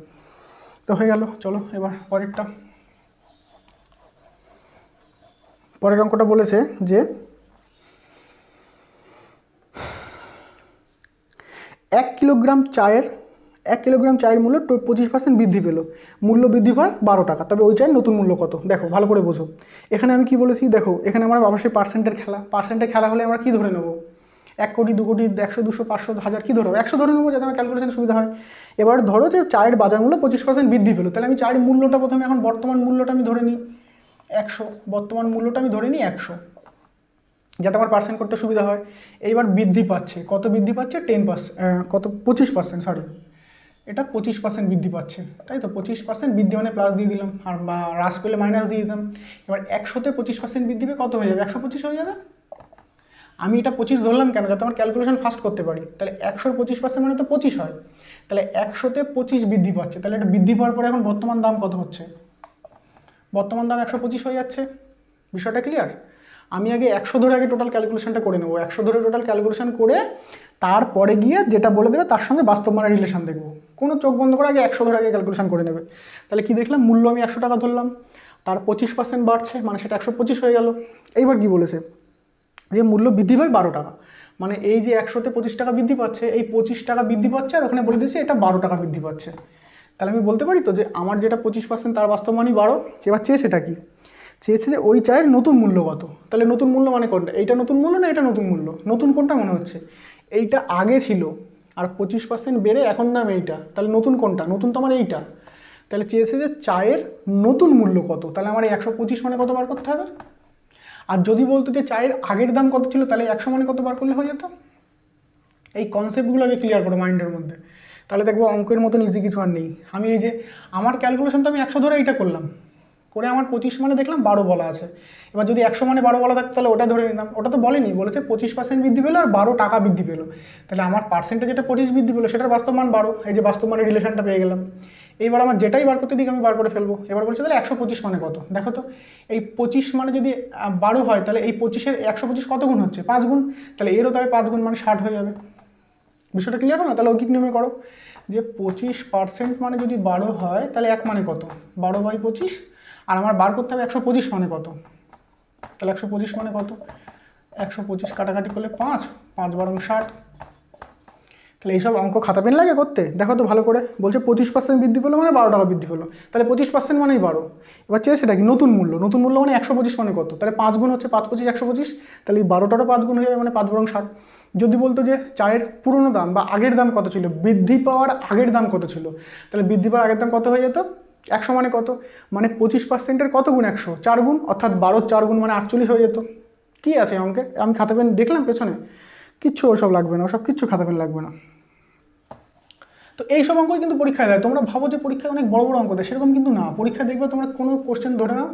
তো হয়ে গেল। চলো এবার পরের অঙ্কটা বলেছে যে 1 কিলোগ্রাম চায়ের মূল্য 25% বৃদ্ধি পেল, মূল্য বৃদ্ধি পায় 12 টাকা, তবে ওই চায়ের নতুন মূল্য কত? দেখো ভালো করে বোঝো। এখানে আমি কি বলেছি, দেখো এখানে আমরা অবশ্যই পার্সেন্টের খেলা হলে আমরা কি ধরে নেবো, 1 কোটি 2 কোটি 100 200 500 1000 কী ধরো, 100 ধরে নেবো, যাতে আমার ক্যালকুলেশন সুবিধা হয়। এবার ধরো যে চায়ের বাজার মূল্য 25% বৃদ্ধি পেলো, তাহলে আমি চায়ের মূল্যটা প্রথমে, এখন বর্তমান মূল্যটা আমি ধরে নিই 100, বর্তমান মূল্যটা আমি ধরে নিই 100, যাতে আমার পার্সেন্ট করতে সুবিধা হয়। এইবার বৃদ্ধি পাচ্ছে, কত বৃদ্ধি পাচ্ছে, 25%, সরি, এটা 25% বৃদ্ধি পাচ্ছে, তাই তো। 25% বৃদ্ধি মানে প্লাস দিয়ে দিলাম, আর বা হ্রাস পেলে মাইনাস দিয়ে দিতাম। এবার 100তে 25% বৃদ্ধি পেয়ে কত হয়ে যাবে, 125 হয়ে যাবে। আমি এটা 25 ধরলাম কেন, যাতে আমার ক্যালকুলেশন ফাস্ট করতে পারি। তাহলে 100 25% মানে তো 25 হয়, তাহলে 100তে 25 বৃদ্ধি পাচ্ছে, তাহলে এটা বৃদ্ধি পাওয়ার পরে এখন বর্তমান দাম কত হচ্ছে, বর্তমান দাম 125 হয়ে যাচ্ছে। বিষয়টা ক্লিয়ার? আমি আগে 100 ধরে টোটাল ক্যালকুলেশনটা করে নেবো, 100 ধরে টোটাল ক্যালকুলেশন করে তারপরে গিয়ে যেটা বলে দেবে তার সঙ্গে বাস্তব মানের রিলেশন দেখবো। কোনো চোখ বন্ধ করে আগে 100 ধরে ক্যালকুলেশন করে নেবে। তাহলে কি দেখলাম, মূল্য আমি 100 টাকা ধরলাম, তার 25% বাড়ছে, মানে সেটা 125 হয়ে গেল। এইবার কি বলেছে, যে মূল্য বৃদ্ধি পায় 12 টাকা, মানে এই যে 100তে 25 টাকা বৃদ্ধি পাচ্ছে, এই 25 টাকা বৃদ্ধি পাচ্ছে, আর ওখানে বলে দিয়েছে এটা 12 টাকা বৃদ্ধি পাচ্ছে। তাহলে আমি বলতে পারি তো যে আমার যেটা 25% তার বাস্তব মানই 12। এবার চেয়েছেটা কি, চেয়েছে যে ওই চায়ের নতুন মূল্য কত। তাহলে নতুন মূল্য মানে কোনটা, এইটা নতুন মূল্য না এটা নতুন মূল্য, নতুন কোনটা মনে হচ্ছে, এইটা আগে ছিল আর 25% বেড়ে এখন দাম এইটা, তাহলে নতুন কোনটা, নতুন তো আমার এইটা। তাহলে চেয়েছে যে চায়ের নতুন মূল্য কত, তাহলে আমার 125 মানে কত বার করতে হবে। আর যদি বলতো যে চায়ের আগের দাম কত ছিল, তাহলে 100 মানে কত বার করলে হয়ে যেত। এই কনসেপ্টগুলো আগে ক্লিয়ার করো মাইন্ডের মধ্যে, তাহলে দেখবো অঙ্কের মতন ইজি কিছু আর নেই। আমি এই যে আমার ক্যালকুলেশন তো আমি 100 ধরে এইটা করলাম, করে আমার 25 মানে দেখলাম 12 বলা আছে। এবার যদি 100 মানে 12 বলা থাকতো তাহলে ওটা ধরে নিতাম, ওটা তো বলেনি, বলেছে 25% বৃদ্ধি পেলো আর 12 টাকা বৃদ্ধি পেলো। তাহলে আমার পার্সেন্টেজ যেটা 25 বৃদ্ধি পেলো সেটার বাস্তব মান 12, এই যে বাস্তব মানের রিলেশনটা পেয়ে গেলাম। এইবার আমার যেটাই বার করতে দিক আমি বার করে ফেলবো। এবার বলছে তাহলে 125 মানে কত, দেখো তো এই 25 মানে যদি 12 হয়, তাহলে এই 25-এর 125 কত গুণ হচ্ছে, 5 গুণ, তাহলে এরও তাহলে 5 গুণ মানে 60 হয়ে যাবে। বিষয়টা ক্লিয়ার হলো না? তাহলে ঐকিক নিয়মে করো যে 25% মানে যদি 12 হয়, তাহলে 1 মানে কত, 12/25, আর আমার বার করতে হবে 125 মানে কত, তাহলে 125 মানে কত, 125 কাটাকাটি করলে 5 5 × 60। তাহলে এইসব অঙ্ক খাতা পেন লাগে করতে, দেখো তো ভালো করে। বলছে 25% বৃদ্ধি পেলো মানে 12 টাকা বৃদ্ধি পেলো, তাহলে 25% মানেই 12। এবার চেয়ে সেটা কি, নতুন মূল্য মানে 125 মানে কত, তাহলে 5 গুণ হচ্ছে 5 25 125, তাহলে এই 12টারও 5 গুণ হয়ে যাবে, মানে 5 × 60। যদি বলতো যে চায়ের পুরনো দাম বা আগের দাম কত ছিল, বৃদ্ধি পাওয়ার আগের দাম কত ছিল, তাহলে বৃদ্ধি পাওয়ার আগের দাম কত হয়ে যেত, 100 মানে কত, মানে 25%-এর কত গুণ, 100 4 গুণ, অর্থাৎ 12 4 গুণ মানে 48 হয়ে যেত। কি আছে অঙ্কে, আমি খাতা পেন দেখলাম পেছনে, কিচ্ছু ওসব লাগবে না, ওসব কিচ্ছু খাতা পেন লাগবে না। তো এইসব অঙ্কই কিন্তু পরীক্ষায় দেয়। তোমরা ভাবো যে পরীক্ষায় অনেক বড় বড় অঙ্ক দেয়, সেরকম কিন্তু না। পরীক্ষায় দেখবে তোমরা কোনো কোশ্চেন ধরে নাও,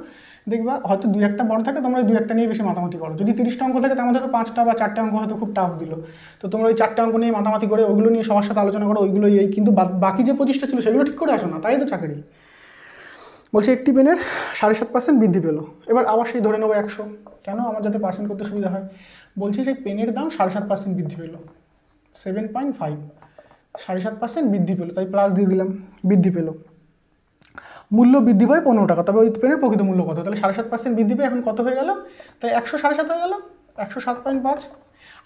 দেখবা হয়তো 2-1টা বড় থাকে, তোমরা 2-1টা নিয়ে বেশি মাতামাতি করো। যদি 30টা অঙ্ক থাকে তার মধ্যে 5টা বা 4টে অঙ্ক হয়তো খুব টাফ দিল, তো তোমরা ওই 4টে অঙ্ক নিয়ে মাতামাতি করে ওইগুলো নিয়ে সবার সাথে আলোচনা করো, ওইগুলোই এই, কিন্তু বাকি যে 25টা ছিল সেগুলো ঠিক করে আসো না, তাই তো চাকরি। বলছে একটি পেনের 7.5% বৃদ্ধি পেলো। এবার আবার সেই ধরে নেবো 100, কেন, আমার যাতে পার্সেন্ট করতে সুবিধা হয়। বলছে যে পেনের দাম 7.5% বৃদ্ধি পেলো, 7.5, 7.5% বৃদ্ধি পেলো, তাই প্লাস দিয়ে দিলাম, বৃদ্ধি পেলো। মূল্য বৃদ্ধি পায় 15 টাকা, তবে ওই পেনের প্রকৃত মূল্য কত, তাহলে 7.5% বৃদ্ধি পেয়ে এখন কত হয়ে গেল, তাই 100 7.5 হয়ে গেল, 107.5।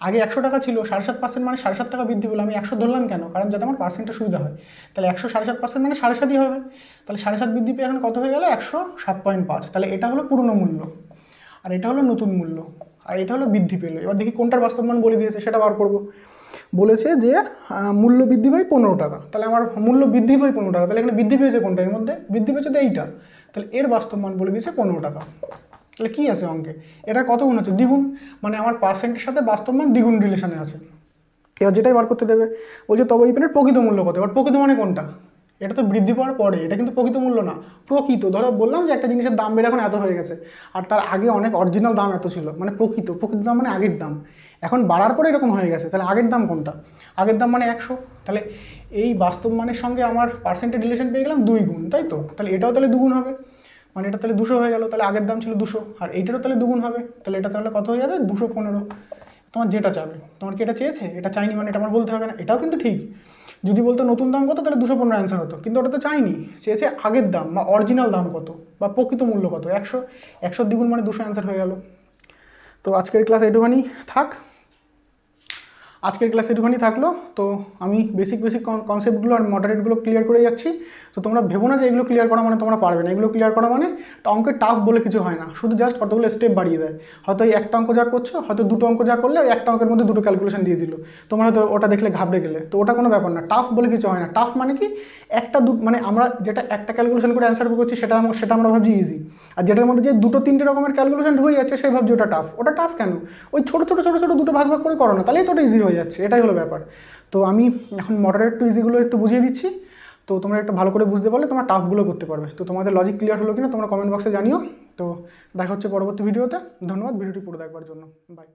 আগে 100 টাকা ছিল, 7.5% মানে 7.5 টাকা বৃদ্ধি পেলো। আমি 100 ধরলাম কেন, কারণ যাতে আমার পার্সেন্টটা সুবিধা হয়। তাহলে 100 7.5% মানে 7.5 হবে, তাহলে 7.5 বৃদ্ধি পেয়ে এখন কত হয়ে গেল, 107.5। তাহলে এটা হলো পুরনো মূল্য, আর এটা হলো নতুন মূল্য, আর এটা হলো বৃদ্ধি পেলো। এবার দেখি কোনটার বাস্তব মান বলে দিয়েছে সেটা বার করবো। বলেছে যে মূল্য বৃদ্ধি পায় 15 টাকা। তাহলে আমার মূল্য বৃদ্ধি পায় 15 টাকা, তাহলে এখানে বৃদ্ধি পেয়েছে কোনটা? এর মধ্যে বৃদ্ধি পেয়েছে তো এইটা, তাহলে এর বাস্তব মান বলে দিয়েছে 15 টাকা। তাহলে কী আছে অঙ্কে? এটা কত গুণ আছে? দ্বিগুণ, মানে আমার পার্সেন্টের সাথে বাস্তব মান দ্বিগুণ রিলেশনে আছে। এবার যেটাই বার করতে দেবে বলছে তবে এই পেনের প্রকৃত মূল্য কত। এবার প্রকৃত মানে কোনটা? এটা তো বৃদ্ধি পাওয়ার পরে, এটা কিন্তু প্রকৃত মূল্য না, প্রকৃত। ধরো বললাম যে একটা জিনিসের দাম বেড়ে এখন এত হয়ে গেছে, আর তার আগে অনেক অরিজিনাল দাম এত ছিল, মানে প্রকৃত দাম মানে আগের দাম। এখন বাড়ার পরে এরকম হয়ে গেছে, তাহলে আগের দাম কোনটা? আগের দাম মানে 100। তাহলে এই বাস্তব মানের সঙ্গে আমার পার্সেন্টের রিলেশন পেয়ে গেলাম 2 গুণ, তাই তো? তাহলে এটাও তাহলে 2 গুণ হবে, মানে এটা তাহলে 200 হয়ে গেল। তাহলে আগের দাম ছিল 200, আর এইটারও তাহলে 2 গুণ হবে, তাহলে এটা তাহলে কত হয়ে যাবে? 215। তোমার যেটা চাবে, তোমার কি এটা চেয়েছে? এটা চাইনি, মানে এটা আমার বলতে হবে না। এটাও কিন্তু ঠিক, যদি বলতো নতুন দাম কত তাহলে 215 অ্যান্সার হতো, কিন্তু ওটা তো চাইনি, চেয়েছে আগের দাম বা অরিজিনাল দাম কত বা প্রকৃত মূল্য কত। 100 দ্বিগুণ মানে 200 অ্যান্সার হয়ে গেল। তো আজকের ক্লাস এটুখানি থাক, থাকলো। তো আমি বেসিক কনসেপ্টগুলো আর মডারেটগুলো ক্লিয়ার করে যাচ্ছি। তো তোমরা ভেবো না যে এগুলো ক্লিয়ার করা মানে তোমরা পারবে না। এগুলো ক্লিয়ার করা মানে অঙ্কের টাফ বলে কিছু হয় না, শুধু জাস্ট কতগুলো স্টেপ বাড়িয়ে দেয়। হয়তো এই একটা অঙ্ক যা করছো, হয়তো দুটো অঙ্ক যা করলে একটা অঙ্কের মধ্যে দুটো ক্যালকুলেশন দিয়ে দিল, তোমরা হয়তো ওটা দেখলে ঘাবড়ে গেলে। তো ওটা কোনো ব্যাপার না, টাফ বলে কিছু হয় না। টাফ মানে কি? মানে আমরা যেটা একটা ক্যালকুলেশন করে অ্যান্সার করছি সেটা আমরা ভাবছি ইজি, আর যেটার মধ্যে যে দুটো তিনটে রকমের ক্যালকুলেশন হয়ে যাচ্ছে সেই ভাবছি ওটা টাফ। ওটা টাফ কেন? ওই ছোটো দুটো ভাগ করে করো না, তাহলেই তো ওটা ইজি হয়ে যাচ্ছে। এটাই হলো ব্যাপার। তো আমি এখন মডারেট টু ইজিগুলো একটু বুঝিয়ে দিচ্ছি, তো তোমরা একটু ভালো করে বুঝতে পারলে তোমরা টাফগুলো করতে পারবে। তো তোমাদের লজিক ক্লিয়ার হলো কিনা তোমরা কমেন্ট বক্সে জানিও। তো দেখা হচ্ছে পরবর্তী ভিডিওতে। ধন্যবাদ ভিডিওটি পুরো দেখবার জন্য। বাই।